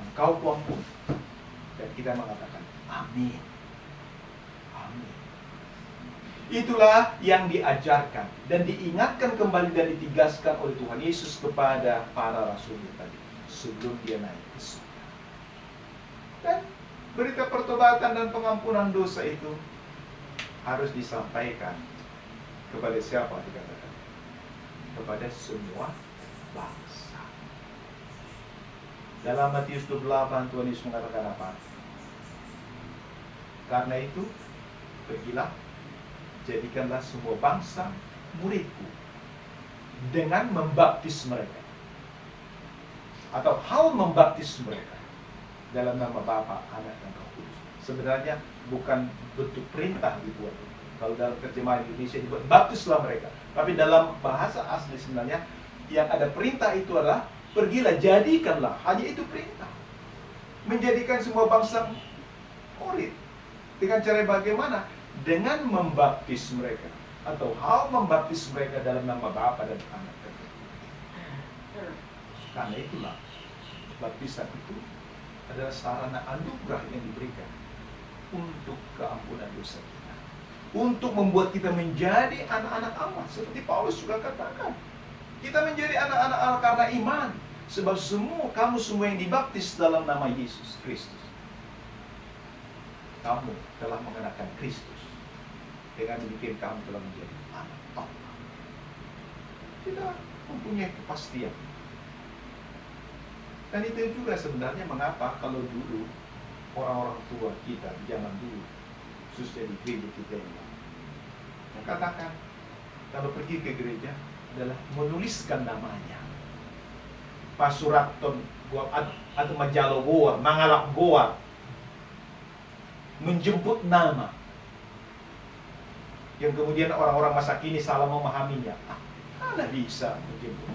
[SPEAKER 1] engkau kuampuni, dan kita mengatakan amin. Amin. Itulah yang diajarkan dan diingatkan kembali dan ditegaskan oleh Tuhan Yesus kepada para rasulnya tadi sebelum dia naik ke surga. Dan berita pertobatan dan pengampunan dosa itu harus disampaikan kepada siapa dikatakan? Kepada semua bangsa. Dalam Matius 28 Tuhan Yesus mengatakan apa? Karena itu pergilah, jadikanlah semua bangsa muridku dengan membaptis mereka, atau hal membaptis mereka dalam nama Bapa, Anak, dan Roh Kudus. Sebenarnya bukan bentuk perintah dibuat. Kalau dalam terjemahan Indonesia dibuat baptislah mereka, tapi dalam bahasa asli sebenarnya yang ada perintah itu adalah pergilah, jadikanlah. Hanya itu perintah. Menjadikan semua bangsa murid. Dengan cara bagaimana? Dengan membaptis mereka, atau hal membaptis mereka dalam nama Bapa dan Anak dan Roh Kudus. Karena itulah baptisan itu adalah sarana anugerah yang diberikan untuk keampunan dosa kita. untuk membuat kita menjadi anak-anak Allah. Seperti Paulus juga katakan, kita menjadi anak-anak Allah karena iman. Sebab kamu semua yang dibaptis dalam nama Yesus Kristus, kamu telah mengenakan Kristus. Dengan demikian kamu telah menjadi anak Allah. Kita mempunyai kepastian. Dan itu juga sebenarnya mengapa kalau dulu orang-orang tua kita di zaman dulu, khususnya di gereja kita yang katakan kalau pergi ke gereja adalah menuliskan namanya. Pasuraton atau majalo goa, mangalak goa, menjemput nama. Yang kemudian orang-orang masa kini salah memahaminya. Mana bisa menjemput?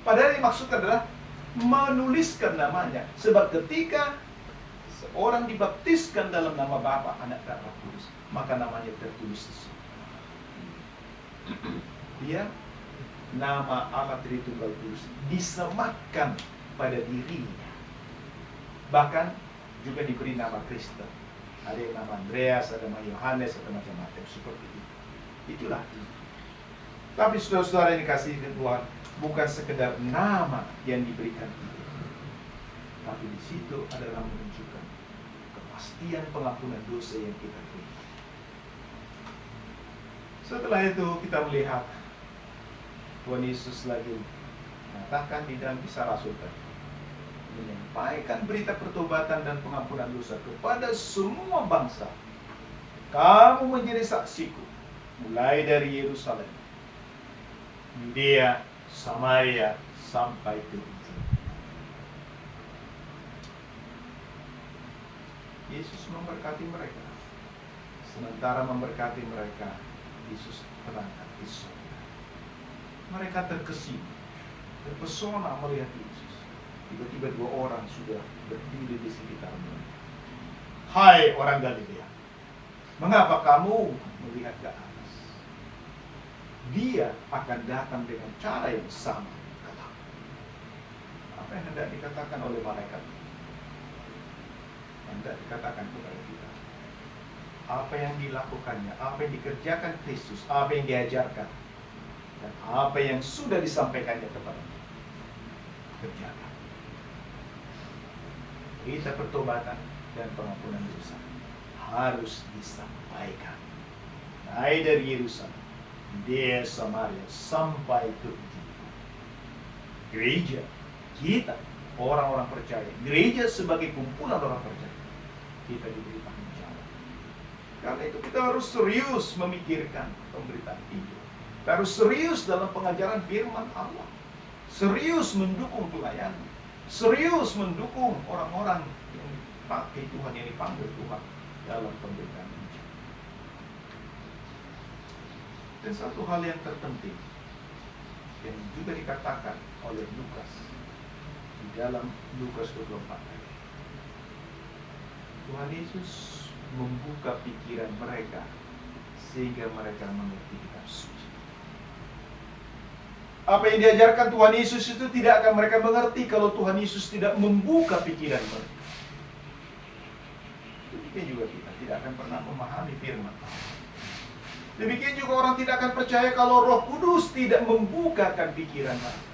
[SPEAKER 1] Padahal yang maksud adalah menuliskan namanya. Sebab ketika seorang dibaptiskan dalam nama Bapa, Anak, dan Roh Kudus, maka namanya tertulis di situ. Dia nama Allah Tritunggal Kudus disematkan pada dirinya. Bahkan juga diberi nama Kristen. Ada yang nama Andreas, ada nama Yohanes, ada macam-macam seperti itu. Itulah. Tapi saudara-saudara yang dikasihi Tuhan, bukan sekedar nama yang diberikan itu, tapi di situ adalah menunjukkan kepastian pengampunan dosa yang kita terima. Setelah itu kita melihat Tuhan Yesus lagi mengatakan di dalam Kisah Rasul tadi, menyampaikan berita pertobatan dan pengampunan dosa kepada semua bangsa. Kamu menjadi saksiku, mulai dari Yerusalem, Yudea, Samaria, sampai ke ujung. Yesus memberkati mereka. Sementara memberkati mereka, Yesus berangkat ke surga. Mereka terkesima, terpesona melihat Yesus. Tiba-tiba dua orang sudah berdiri di sekitar mereka. Hai orang Galilea, mengapa kamu melihat ke atas? Dia akan datang dengan cara yang sama kelak. Apa yang hendak dikatakan oleh malaikat? Hendak dikatakan kepada kita. Apa yang dilakukannya, apa yang dikerjakan Kristus, apa yang diajarkan, dan apa yang sudah disampaikannya kepada kita, kerjakan. Berita pertobatan dan pengampunan dosa harus disampaikan. Mulai dari Yerusalem, Yudea, Samaria, sampai ke ujung. Gereja, kita, orang-orang percaya, gereja sebagai kumpulan orang percaya, kita diberi tanggung jawab. Karena itu kita harus serius memikirkan pemberitaan Injil. Kita harus serius dalam pengajaran firman Allah. Serius mendukung pelayanan. Serius mendukung orang-orang yang dipakai Tuhan, yang dipanggil Tuhan dalam pemberitaan Injil. Dan satu hal yang terpenting yang juga dikatakan oleh Lukas di dalam Lukas 24 ayat. Tuhan Yesus membuka pikiran mereka sehingga mereka mengerti kitab suci. Apa yang diajarkan Tuhan Yesus itu tidak akan mereka mengerti kalau Tuhan Yesus tidak membuka pikiran mereka. Demikian juga kita tidak akan pernah memahami firman Allah. Demikian juga orang tidak akan percaya kalau Roh Kudus tidak membukakan pikiran mereka.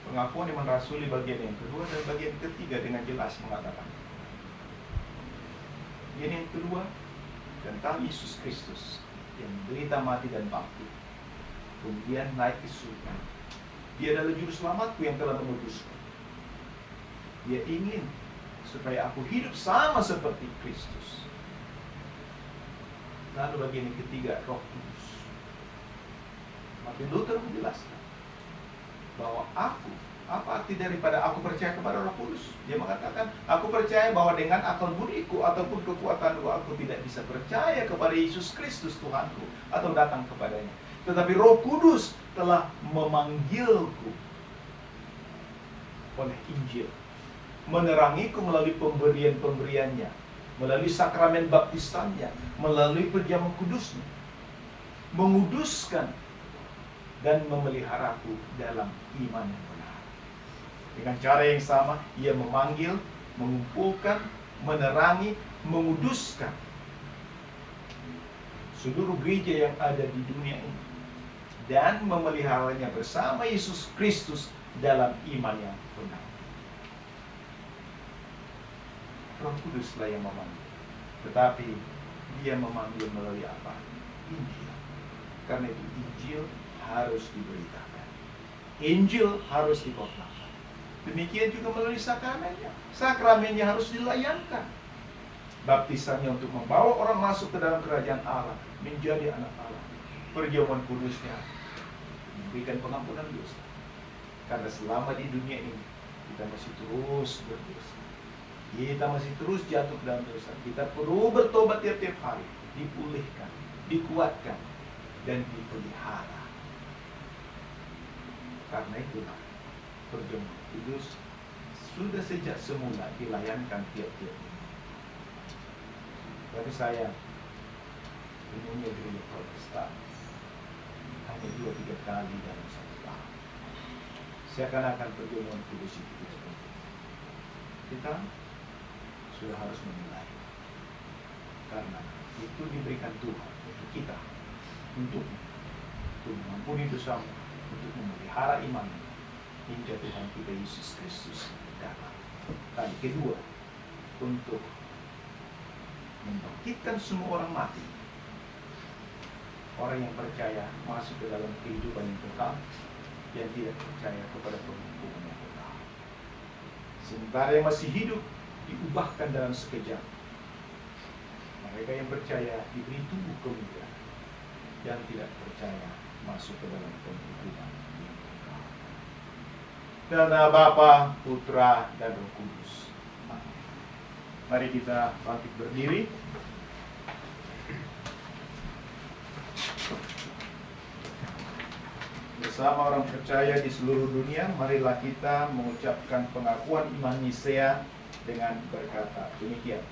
[SPEAKER 1] Pengakuan iman rasuli bagian yang kedua dan bagian ketiga dengan jelas mengatakan. Bagian yang kedua tentang Yesus Kristus yang menderita, mati dan bangkit, kemudian naik ke surga. Dia adalah juru selamatku yang telah menebusku. Dia ingin supaya aku hidup sama seperti Kristus. Lalu bagian yang ketiga, Roh Kudus. Martin Luther menjelaskan bahwa apa arti daripada aku percaya kepada Roh Kudus? Dia mengatakan, aku percaya bahwa dengan akal budiku ataupun kekuatanku aku tidak bisa percaya kepada Yesus Kristus Tuhanku atau datang kepadanya. Tetapi Roh Kudus telah memanggilku oleh Injil, menerangiku melalui pemberian-pemberiannya, melalui sakramen baptisannya, melalui perjamuan kudusnya, menguduskan dan memeliharaku dalam iman yang benar. Dengan cara yang sama, ia memanggil, mengumpulkan, menerangi, menguduskan seluruh gereja yang ada di dunia ini dan memeliharanya bersama Yesus Kristus dalam iman yang benar. Roh Kuduslah yang memanggil, tetapi Dia memanggil melalui apa? Injil. Karena itu Injil harus diberitakan, Injil harus dikhotbahkan. Demikian juga melalui sakramennya. Sakramennya harus dilayankan. Baptisannya untuk membawa orang masuk ke dalam kerajaan Allah, menjadi anak Allah. Perjamuan kudusnya memberikan pengampunan dosa. Karena selama di dunia ini kita masih terus berdosa, kita masih terus jatuh ke dalam dosa. Kita perlu bertobat tiap-tiap hari, dipulihkan, dikuatkan, dan dipelihara. Karena itulah perjamuan kudus sudah sejak semula dilayankan tiap-tiap hari. Tapi saya umumnya gereja Protestan hanya 2-3 kali dalam satu tahun. Seakan-akan perjamuan kudus itu tidak penting. Kita sudah harus memulai, karena itu diberikan Tuhan untuk kita, untuk mengampuni dosamu, untuk memelihara iman hingga Tuhan kita Yesus Kristus datang. Kali kedua, untuk membangkitkan semua orang mati, orang yang percaya masuk ke dalam kehidupan yang kekal, yang tidak percaya kepada penghukuman yang kekal. Sementara yang masih hidup diubahkan dalam sekejap. Mereka yang percaya diberi tubuh kemuliaan, yang tidak percaya masuk ke dalam penghukuman yang kekal. Dan Bapa, Putra, dan Roh Kudus. Mari kita bangkit berdiri. Bersama orang percaya di seluruh dunia, marilah kita mengucapkan pengakuan iman Nisea dengan berkata demikian.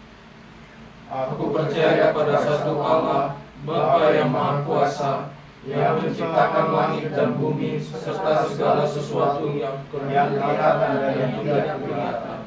[SPEAKER 2] Aku percaya pada satu Allah, Bapa yang Maha Kuasa, yang menciptakan langit dan bumi serta segala sesuatu yang kelihatan dan yang tidak kelihatan.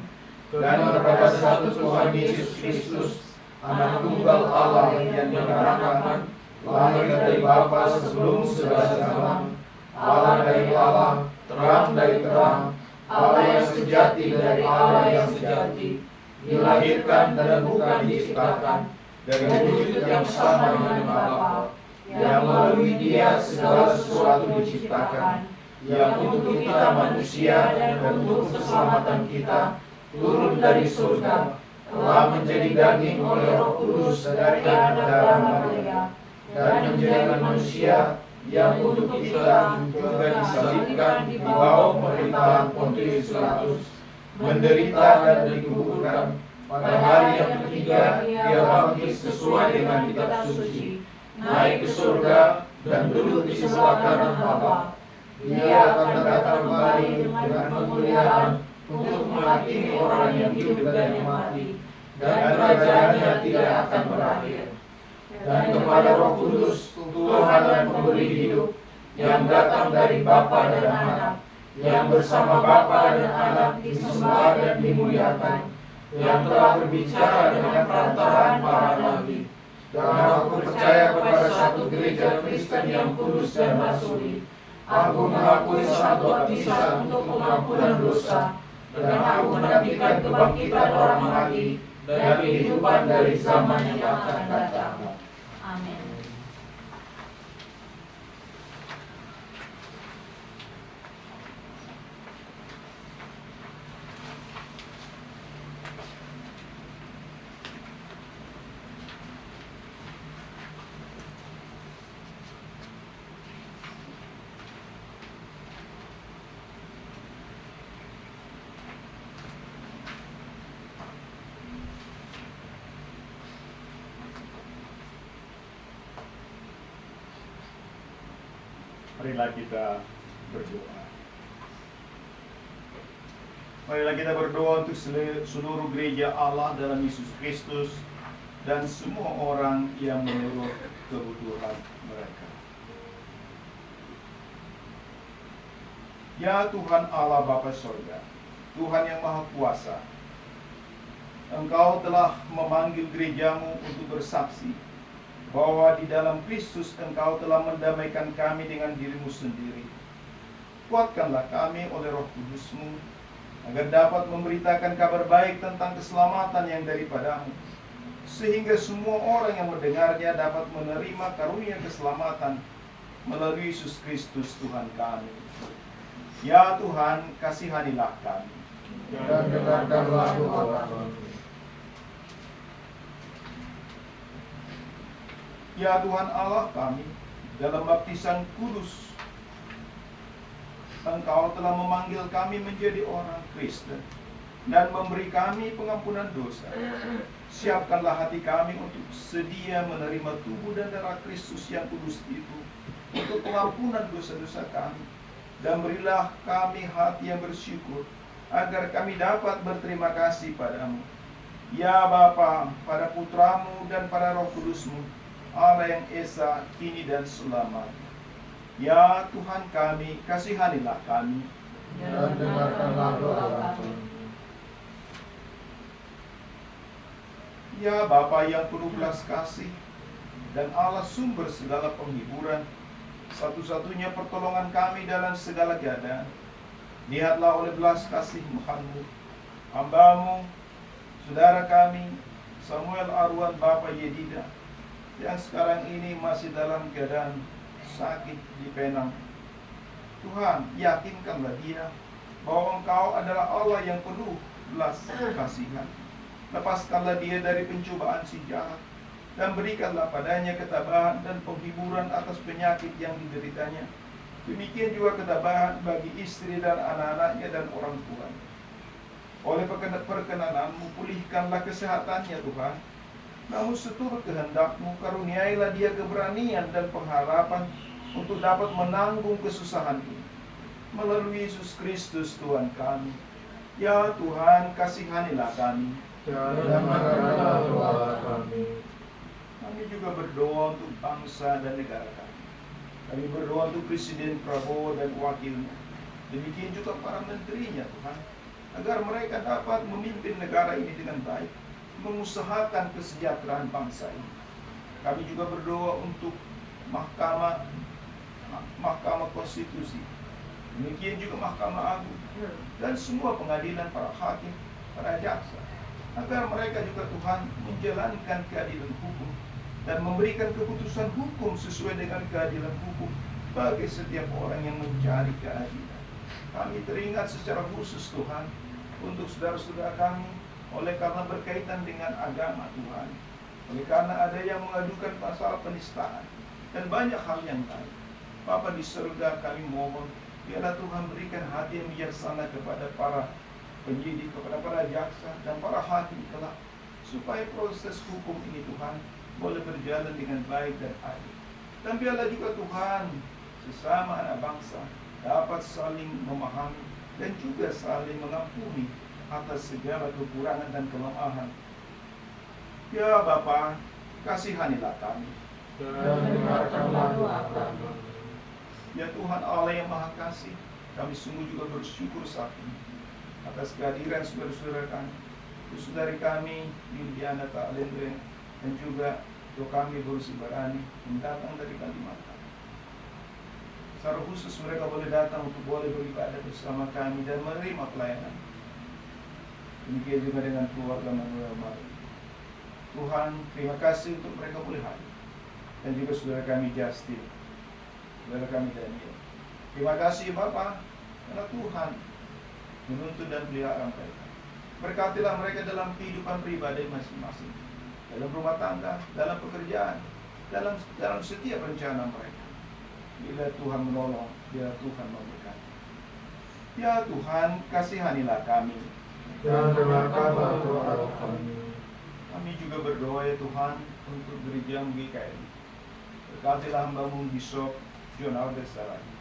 [SPEAKER 2] Dan kepada satu Tuhan Yesus Kristus, Anak Tunggal Allah yang dinyatakan lahir dari Bapa sebelum segala zaman, Allah dari Allah, terang dari terang, Allah yang sejati dari Allah yang sejati, dilahirkan dan bukan diciptakan, dari wujud yang sama dengan Bapa, yang melalui Dia segala sesuatu diciptakan, yang untuk kita manusia dan untuk keselamatan kita turun dari surga, telah menjadi daging oleh Roh Kudus dari anak darah Maria, dan menjadi manusia yang untuk kita juga disalibkan di bawah pemerintahan Pontius Pilatus, menderita dan dikuburkan. Pada hari yang ketiga Dia bangkit sesuai dengan kitab suci, naik ke surga dan duduk di sebelah kanan Bapa. Dia akan datang kembali dengan kemuliaan untuk menghakimi orang yang hidup dan yang mati, dan kerajaannya tidak akan berakhir. Dan kepada Roh Kudus, Tuhan dan pemberi hidup, yang datang dari Bapa dan Anak, yang bersama Bapa dan Anak disembah dan dimuliakan, yang telah berbicara dengan perantaraan para nabi. Dan aku percaya kepada satu gereja Kristen yang kudus dan rasuli. Aku mengakui satu baptisan untuk pengampunan dosa, dan aku menantikan kebangkitan orang mati dan kehidupan dari zaman yang akan datang.
[SPEAKER 3] Amin.
[SPEAKER 1] Marilah kita berdoa. Marilah kita berdoa untuk seluruh gereja Allah dalam Yesus Kristus dan semua orang yang menurut kebutuhan mereka. Ya Tuhan Allah Bapa Sorga, Tuhan yang Maha Kuasa, Engkau telah memanggil gerejamu untuk bersaksi bahwa di dalam Kristus Engkau telah mendamaikan kami dengan diri-Mu sendiri. Kuatkanlah kami oleh Roh Kudus-Mu, agar dapat memberitakan kabar baik tentang keselamatan yang daripada-Mu, sehingga semua orang yang mendengarnya dapat menerima karunia keselamatan melalui Yesus Kristus Tuhan kami. Ya Tuhan, kasihanilah kami.
[SPEAKER 2] Dan dengarkanlah doa kami.
[SPEAKER 1] Ya Tuhan Allah kami, dalam baptisan kudus, Engkau telah memanggil kami menjadi orang Kristen dan memberi kami pengampunan dosa. Siapkanlah hati kami untuk sedia menerima tubuh dan darah Kristus yang kudus itu untuk pengampunan dosa-dosa kami. Dan berilah kami hati yang bersyukur, agar kami dapat berterima kasih padamu. Ya Bapa, pada Putramu dan pada Roh Kudus-Mu, Allah yang Esa, kini dan selamanya. Ya Tuhan kami, kasihanilah kami.
[SPEAKER 2] Dan dengarkanlah doa kami.
[SPEAKER 1] Ya Bapa yang penuh belas kasih dan Allah sumber segala penghiburan, satu-satunya pertolongan kami dalam segala keadaan, lihatlah oleh belas kasih-Mu hamba-Mu, saudara kami, Samuel Arwan Bapa Yedida, yang sekarang ini masih dalam keadaan sakit di Penang. Tuhan, yakinkanlah dia bahwa Engkau adalah Allah yang penuh belas kasihan. Lepaskanlah dia dari pencobaan si jahat, dan berikanlah padanya ketabahan dan penghiburan atas penyakit yang dideritanya. Demikian juga ketabahan bagi istri dan anak-anaknya dan orang tuanya. Oleh perkenan-Mu, pulihkanlah kesehatannya Tuhan. Namun seturut kehendak-Mu, karuniailah dia keberanian dan pengharapan untuk dapat menanggung kesusahan ini melalui Yesus Kristus Tuhan kami. Ya Tuhan, kasihanilah kami.
[SPEAKER 2] Dan dengarkanlah doa kami.
[SPEAKER 1] Kami juga berdoa untuk bangsa dan negara kami. Kami berdoa untuk Presiden Prabowo dan wakilnya. Demikian juga para menterinya Tuhan, agar mereka dapat memimpin negara ini dengan baik, mengusahakan kesejahteraan bangsa ini. Kami juga berdoa untuk Mahkamah Konstitusi, demikian juga Mahkamah Agung, dan semua pengadilan, para hakim, para jaksa, agar mereka juga Tuhan menjalankan keadilan hukum dan memberikan keputusan hukum sesuai dengan keadilan hukum bagi setiap orang yang mencari keadilan. Kami teringat secara khusus Tuhan untuk saudara-saudara kami, oleh karena berkaitan dengan agama Tuhan, oleh karena ada yang mengadukan masalah penistaan dan banyak hal yang lain. Bapa di surga, kami mohon biarlah Tuhan berikan hati yang bijaksana kepada para penyidik, kepada para jaksa dan para hakim kelak, supaya proses hukum ini Tuhan boleh berjalan dengan baik dan adil. Dan biarlah juga Tuhan sesama anak bangsa dapat saling memahami dan juga saling mengampuni atas segala kekurangan dan kelemahan. Ya Bapa, kasihanilah kami.
[SPEAKER 2] Dan dengarkanlah doa kami.
[SPEAKER 1] Ya Tuhan Allah yang Maha Kasih, kami sungguh juga bersyukur saat ini atas kehadiran saudara-saudara kami, saudari kami Liliana Ta'alendre, dan juga kami Borusi Barani yang datang dari Kalimantan. Secara khusus mereka boleh datang untuk boleh beribadah bersama kami dan menerima pelayanan. Demikian juga dengan keluarga Manuel Mari. Tuhan, terima kasih untuk mereka boleh hadir. Dan juga saudara kami Justin, saudara kami Daniel. Terima kasih Bapa, karena Tuhan menuntun dan pelihara mereka. Berkatilah mereka dalam kehidupan pribadi masing-masing, dalam rumah tangga, dalam pekerjaan, dalam setiap rencana mereka. Bila Tuhan menolong, bila Tuhan memberkati. Ya Tuhan, kasihanilah kami.
[SPEAKER 2] Dan dengarkanlah doa kami.
[SPEAKER 1] Kami juga berdoa ya Tuhan untuk gereja GKI. Berkatilah hamba-Mu Bishop John Albert Saragi.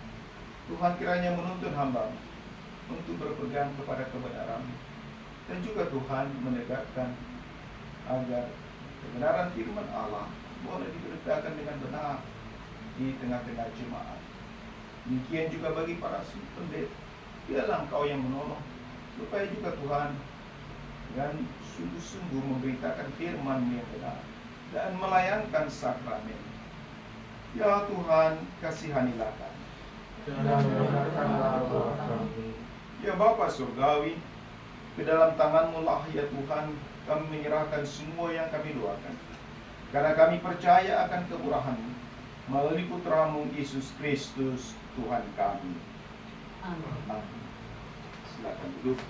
[SPEAKER 1] Tuhan kiranya menuntun hamba-Mu untuk berpegang kepada kebenaran, dan juga Tuhan menegakkan agar kebenaran firman Allah boleh diberitakan dengan benar di tengah-tengah jemaat. Demikian juga bagi para pendeta, biarlah Engkau yang menolong, supaya juga Tuhan dan sungguh-sungguh memberitakan firman yang benar, dan melayangkan sakramen. Ya Tuhan, kasihanilah kami.
[SPEAKER 2] Dan benarkanlah doa kami.
[SPEAKER 1] Ya Bapa Surgawi, ke dalam tangan-Mu lah ya Tuhan, kami menyerahkan semua yang kami doakan. Karena kami percaya akan kemurahan-Mu, melalui Putra-Mu Yesus Kristus, Tuhan kami. Amin. Silakan duduk.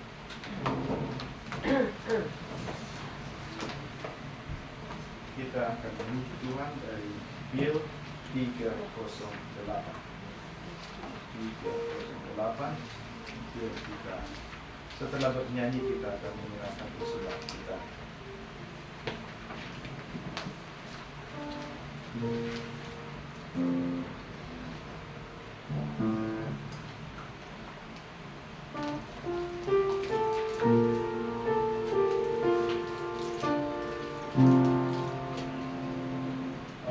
[SPEAKER 1] Kita akan menuju Tuhan dari Bil 308. 308. Kita setelah bernyanyi kita akan menyerahkan persembahan kita.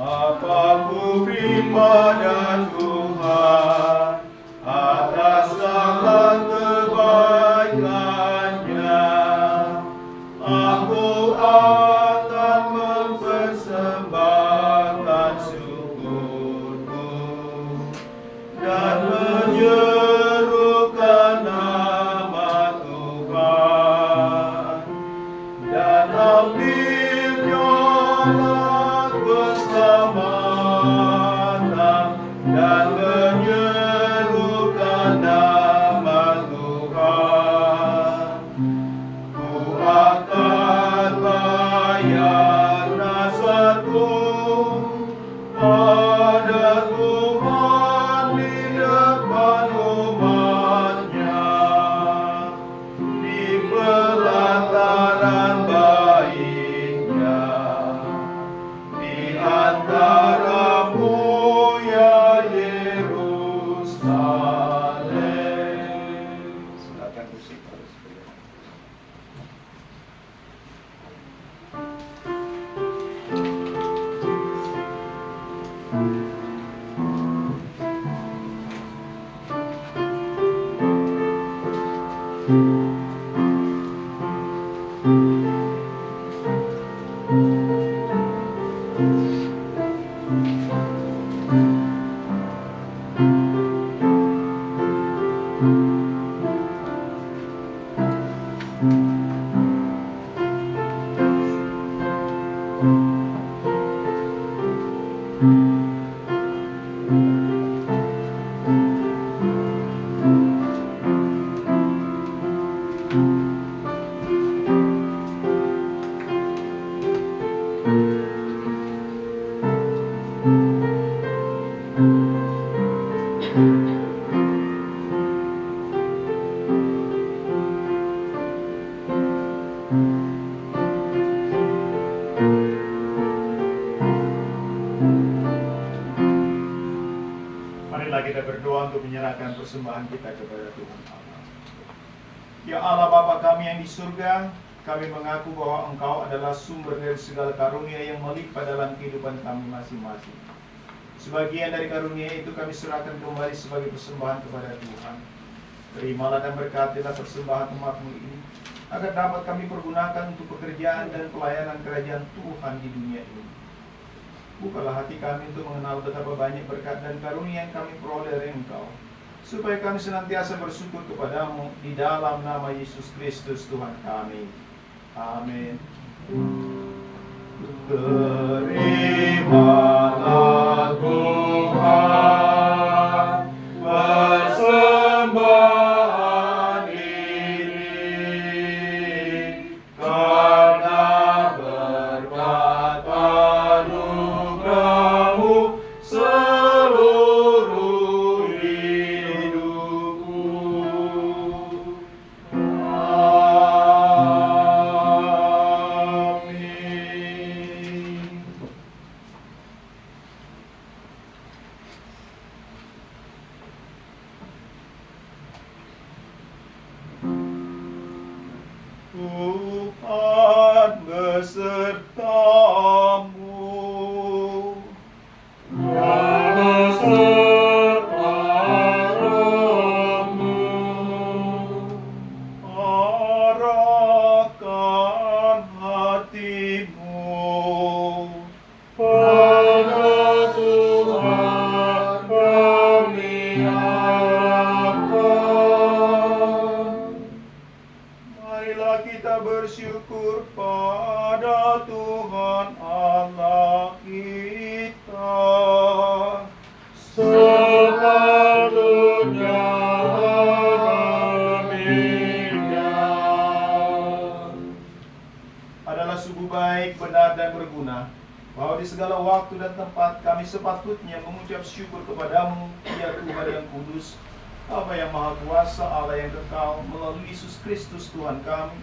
[SPEAKER 1] Apa ku beri pada Tuhan atas segala kebaikannya, aku akan mempersembahkan syukurku dan menyerukan nama Tuhan dan ambilnya keselamatan dan menyerukan nama Tuhan. Ku akan bayar nazarku pada Tuhan di depan umatnya, di pelataran baiknya, di antaramu ya Yerusalem. Silakan musik harus bergerak. Marilah kita berdoa untuk menyerahkan persembahan kita kepada Tuhan Allah. Ya Allah Bapa kami yang di surga, kami mengaku bahwa Engkau adalah sumber dari segala karunia yang melimpah dalam kehidupan kami masing-masing. Sebagian dari karunia itu kami serahkan kembali sebagai persembahan kepada Tuhan. Terimalah dan berkatilah persembahan umat-Mu ini, agar dapat kami pergunakan untuk pekerjaan dan pelayanan kerajaan Tuhan di dunia ini. Bukalah hati kami untuk mengenal betapa banyak berkat dan karunia yang kami peroleh dari Engkau, supaya kami senantiasa bersyukur kepadamu di dalam nama Yesus Kristus Tuhan kami. Amin. Terimalah Tuhan persembahan ini, karena berkat anugerah-Mu seluruh hidupku. Amin. segala waktu dan tempat kami sepatutnya mengucap syukur kepadamu, ya Tuhan yang kudus, Bapa yang Maha Kuasa, Allah yang kekal, melalui Yesus Kristus Tuhan kami,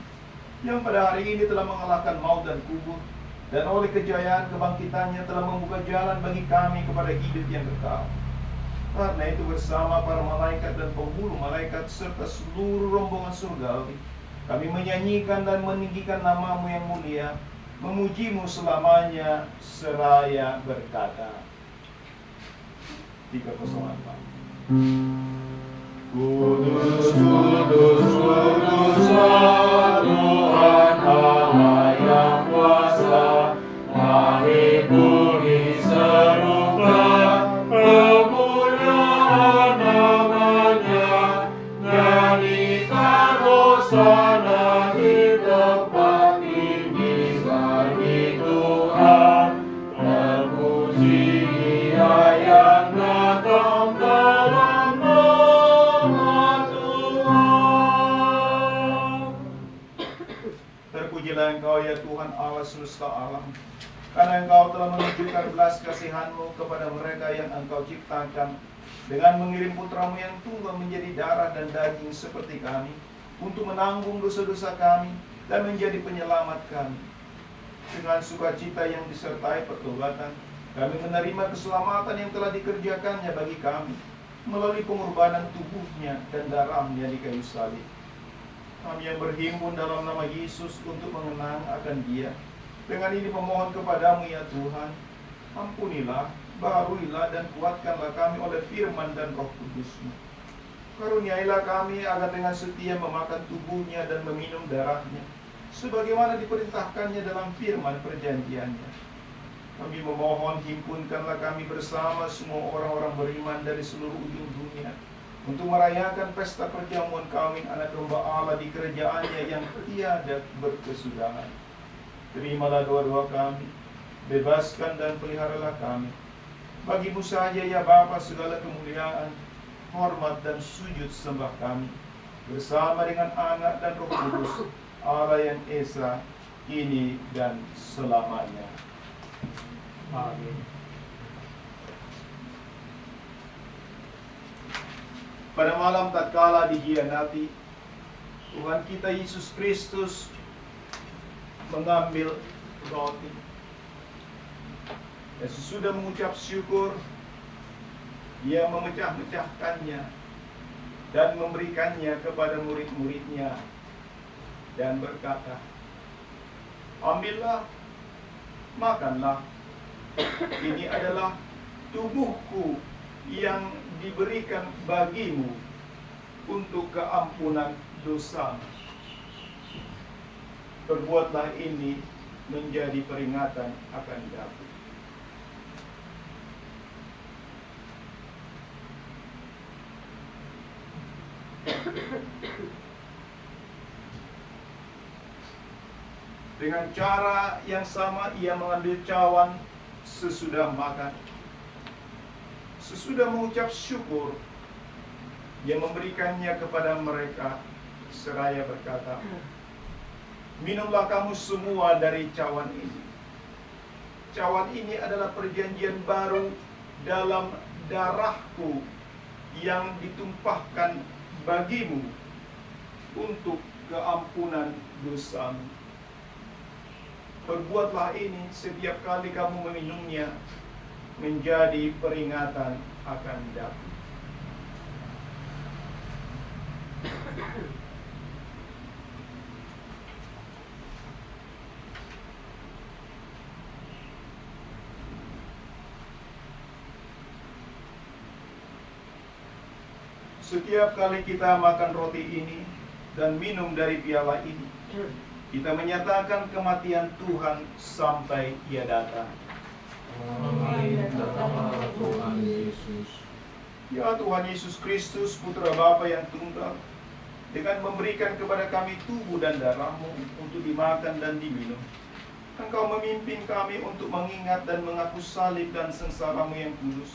[SPEAKER 1] yang pada hari ini telah mengalahkan maut dan kubur, dan oleh kejayaan kebangkitannya telah membuka jalan bagi kami kepada hidup yang kekal. Karena itu bersama para malaikat dan penghulu malaikat serta seluruh rombongan surgawi, kami menyanyikan dan meninggikan nama-Mu yang mulia, memuji-Mu selamanya seraya berkata. 304. Kudus, kudus, kudus, Tuhan Allah yang kuasa, langit bumi serukan kemuliaan namanya. Nyanyikan hosana di tempat tinggi bagi Tuhan, terpuji Dia yang datang dalam nama Tuhan. Terpujilah Engkau ya Tuhan Allah semesta alam, karena Engkau telah menunjukkan belas kasihan-Mu kepada mereka yang Engkau ciptakan, dengan mengirim putra-Mu yang tunggal menjadi darah dan daging seperti kami, untuk menanggung dosa-dosa kami dan menjadi penyelamat kami. Dengan sukacita yang disertai pertobatan, kami menerima keselamatan yang telah dikerjakannya bagi kami, melalui pengorbanan tubuhnya dan darahnya di kayu salib. Kami yang berhimpun dalam nama Yesus untuk mengenang akan Dia, dengan ini memohon kepadamu ya Tuhan, ampunilah, baharuilah dan kuatkanlah kami oleh firman dan Roh Kudus-Mu. Karuniailah kami agar dengan setia memakan tubuhnya dan meminum darahnya, sebagaimana diperintahkannya dalam firman perjanjiannya. Kami memohon, himpunkanlah kami bersama semua orang-orang beriman dari seluruh ujung dunia, untuk merayakan pesta perjamuan kawin anak domba Allah di kerajaannya yang tiada berkesudahan. Terimalah doa-doa kami, bebaskan dan peliharalah kami. Bagi-Mu saja ya Bapa segala kemuliaan, hormat dan sujud sembah kami, bersama dengan Anak dan Roh Kudus, Allah yang Esa, kini dan selamanya. Amin. Pada malam tatkala dihianati, Tuhan kita Yesus Kristus mengambil roti, dan sesudah mengucap syukur, Dia memecah-mecahkannya dan memberikannya kepada murid-muridnya dan berkata, ambillah, makanlah, ini adalah tubuhku yang diberikan bagimu untuk keampunan dosa. Perbuatlah ini menjadi peringatan akan aku. Dengan cara yang sama ia mengambil cawan sesudah makan. Sesudah mengucap syukur, Dia memberikannya kepada mereka seraya berkata, minumlah kamu semua dari cawan ini. Cawan ini adalah perjanjian baru dalam darahku yang ditumpahkan bagimu untuk keampunan dosamu. Perbuatlah ini setiap kali kamu meminumnya, menjadi peringatan akan aku. Setiap kali kita makan roti ini dan minum dari piala ini, kita menyatakan kematian Tuhan sampai Ia datang.
[SPEAKER 2] Amin. Datanglah Tuhan Yesus.
[SPEAKER 1] Ya Tuhan Yesus Kristus, Putra Bapa yang tunggal, dengan memberikan kepada kami tubuh dan darah-Mu untuk dimakan dan diminum, Engkau memimpin kami untuk mengingat dan menghapus salib dan sengsara-Mu yang kudus,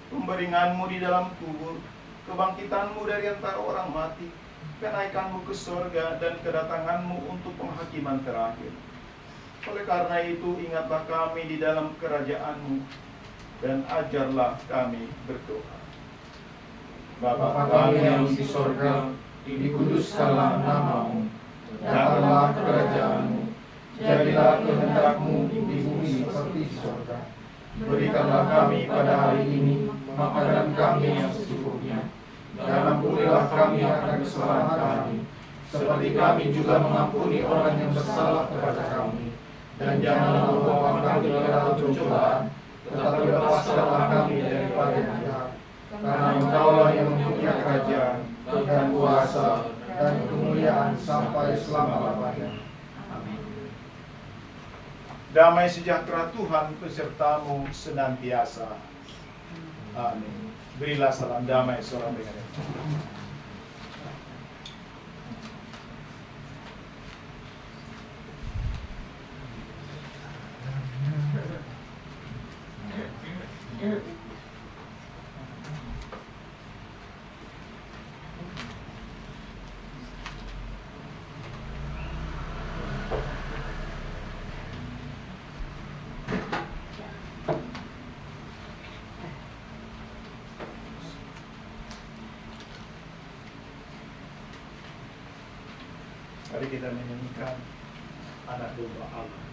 [SPEAKER 1] pemberingan-Mu di dalam kubur, kebangkitan-Mu dari antara orang mati, kenaikan-Mu ke sorga, dan kedatangan-Mu untuk penghakiman terakhir. Oleh karena itu, ingatlah kami di dalam kerajaan-Mu dan ajarlah kami berdoa.
[SPEAKER 2] Bapa kami yang di sorga, dikuduskanlah nama-Mu, datanglah kerajaan-Mu, jadilah kehendak-Mu di bumi seperti di sorga. Berikanlah kami pada hari ini makanan kami yang secukupnya, dan ampunilah kami akan kesalahan kami, seperti kami juga mengampuni orang yang bersalah kepada kami. Dan janganlah membawa kami ke dalam pencobaan, tetapi lepaskanlah kami daripada yang jahat. Karena Engkaulah yang mempunyai kerajaan dan kuasa dan kemuliaan sampai selama-lamanya. Amin.
[SPEAKER 1] Damai sejahtera Tuhan besertamu senantiasa. Amin. Berilah salam damai seorang dengan yang lain. Mari kita menyanyikan anak domba Allah.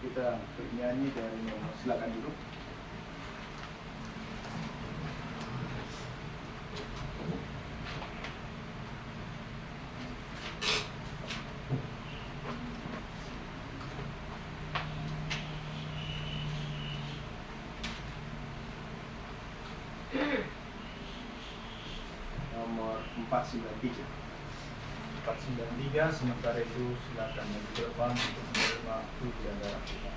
[SPEAKER 1] Kita bernyanyi dari silakan duduk. Nomor 493. 493, sementara itu silakan maju ke depan untuk menerima pujian darah kita.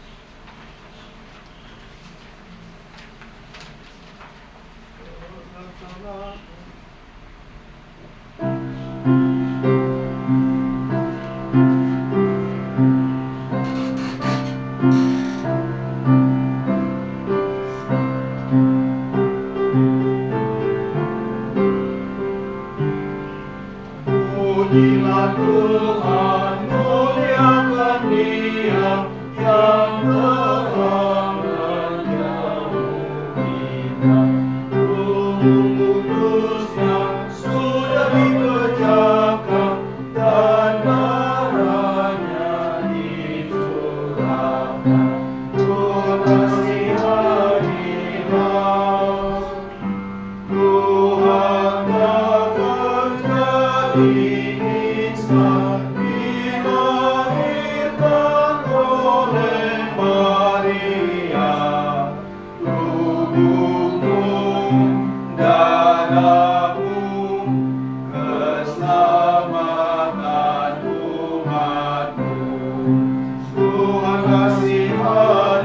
[SPEAKER 2] Pujilah Tuhan, muliakan Dia yang telah menjamu kita. Ruh Kudusnya sudah dipecahkan dan darahnya dicurahkan. Tuhan kasihanilah, Tuhan takkan jadi insan dilahirkan oleh Maria. Tubuhmu, darahmu, keselamatan umatmu. Tuhan kasihanilah.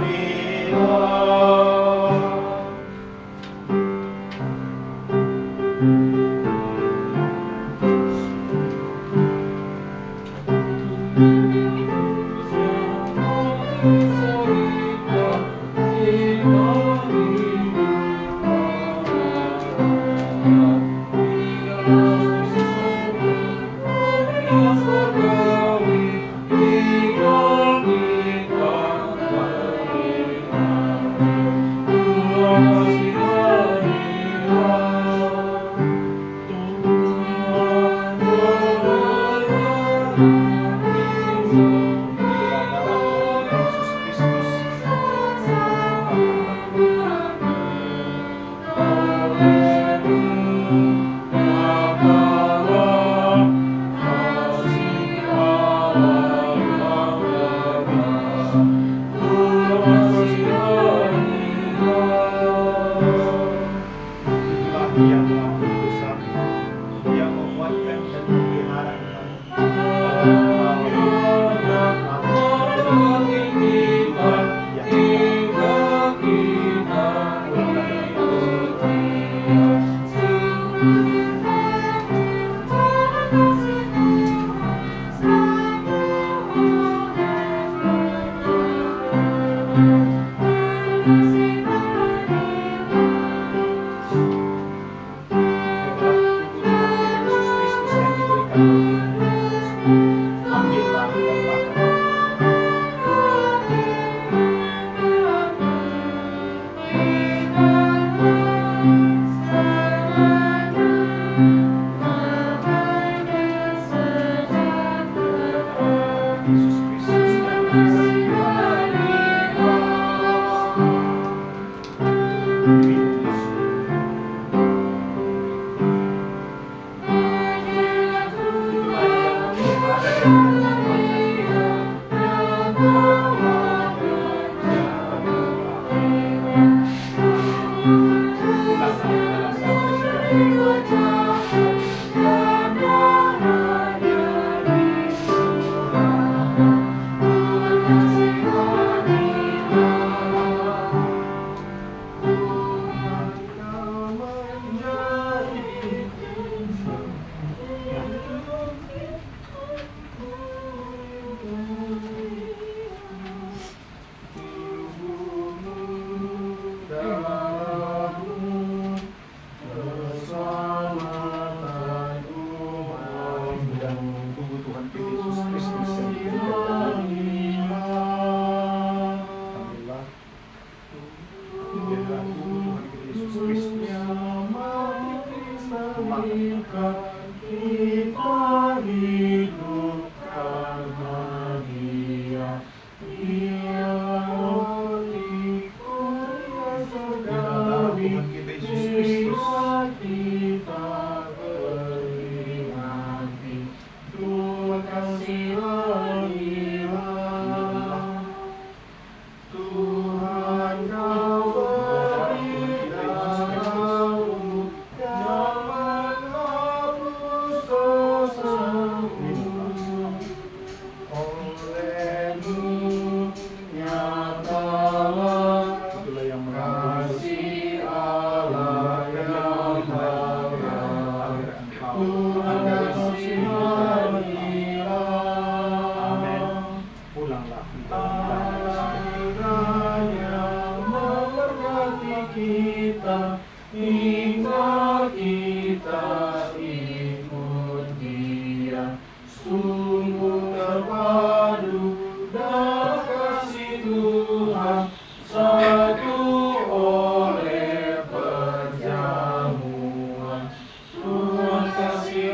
[SPEAKER 2] Kasih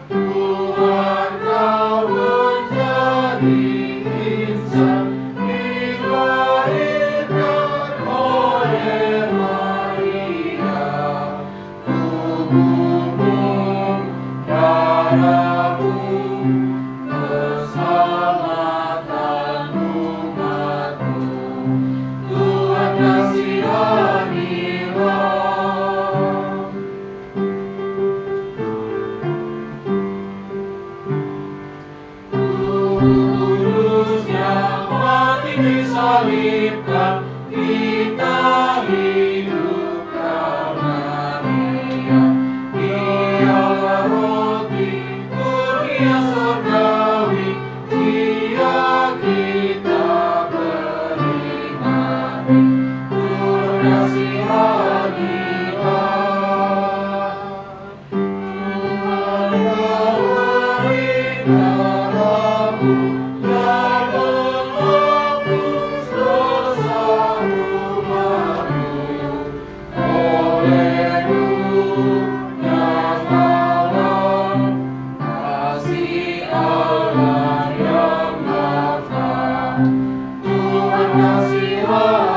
[SPEAKER 2] Tuhan kau menjadi insan dilahirkan oleh Maria. Tubuhmu, darahmu, keselamatan umatmu. Tuhan kasihanilah. Kudus yang mati disalibkan, kita hidup karena Dia. Dialah roti kurnia surgawi, Dia kita peringati. Tuhan kasihanilah. Tuhan kau beri darahmu yang menghapus dosa umatmu. Olehnya Allah, kasih Allah yang nyata. Tuhan kasihanilah.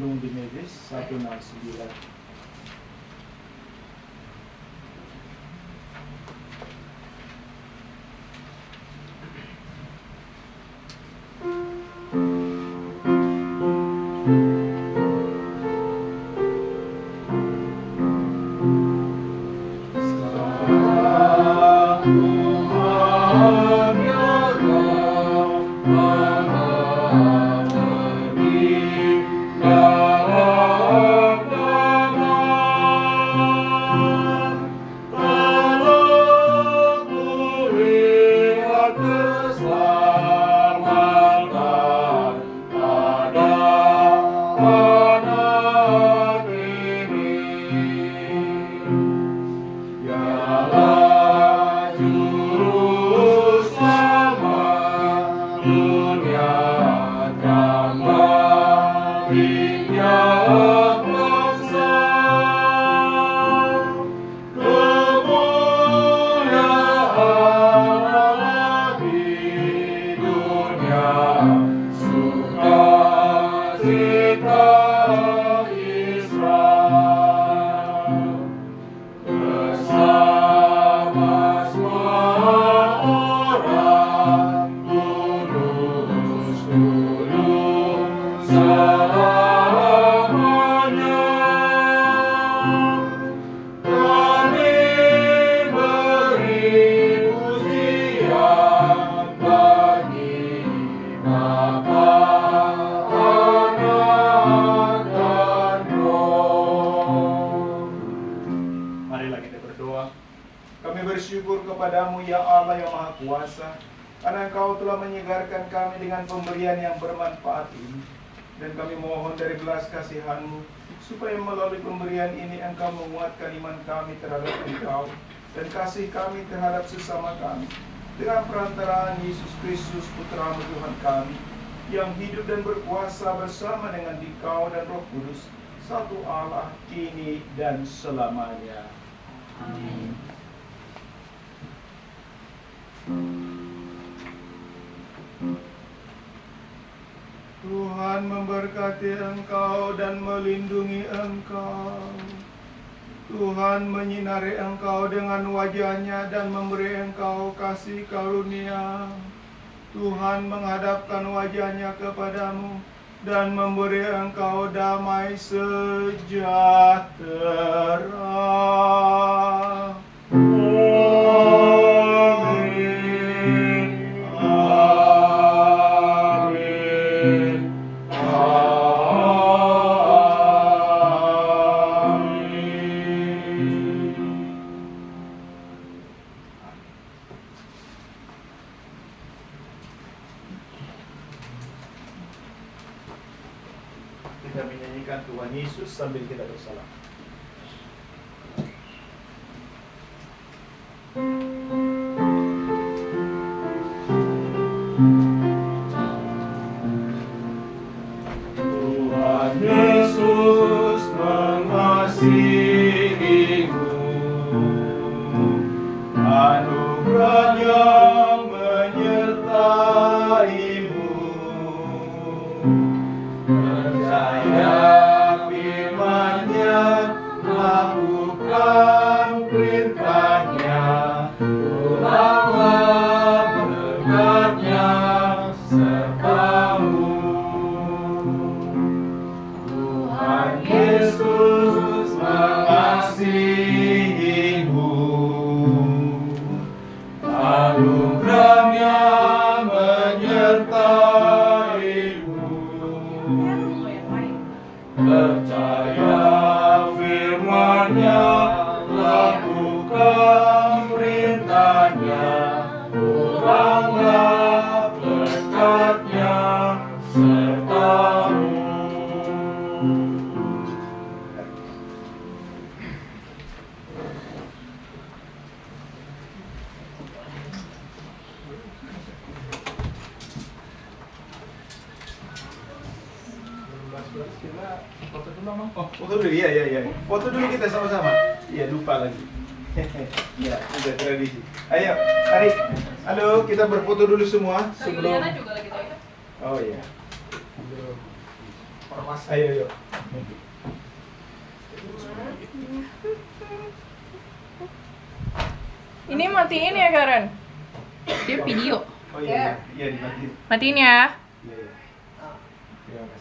[SPEAKER 1] Lung Dimedis 169. Tuhan ya bersyukur kepadamu ya Allah yang Maha Kuasa, karena Engkau telah menyegarkan kami dengan pemberian yang bermanfaat ini. Dan kami mohon dari belas kasihan-Mu, supaya melalui pemberian ini Engkau menguatkan iman kami terhadap Engkau, dan kasih kami terhadap sesama kami. Dengan perantaraan Yesus Kristus Putra-Mu Tuhan kami, yang hidup dan berkuasa bersama dengan Dikau dan Roh Kudus, satu Allah, kini dan selamanya. Amin. Tuhan memberkati engkau dan melindungi engkau. Tuhan menyinari engkau dengan wajah-Nya dan memberi engkau kasih karunia. Tuhan menghadapkan wajah-Nya kepadamu dan memberi engkau damai sejahtera. Kita menyanyikan Tuhan Yesus sambil kita bersalam. Tuhan Yesus mengasihimu, anugerahnya menyertaimu. Percaya firman-Nya, lakukan perintahnya, pulanglah berkat-Nya sertamu. Tuhan Yesus mengasihimu, anugerahnya menyertaimu. Percaya firman-Nya, lakukan perintahnya, pulanglah berkat-Nya sertamu. Oh, foto dulu, iya. Foto dulu kita sama-sama. Iya, lupa lagi. Iya, udah tradisi. Ayo, mari. Halo, kita berfoto dulu semua sebelum.
[SPEAKER 3] Juliana juga lagi toilet.
[SPEAKER 1] Oh iya. Ayo.
[SPEAKER 3] Ini matiin ya Karen? Dia video.
[SPEAKER 1] Oh iya, dimatiin.
[SPEAKER 3] Matiin ya.
[SPEAKER 1] Iya. Terima kasih.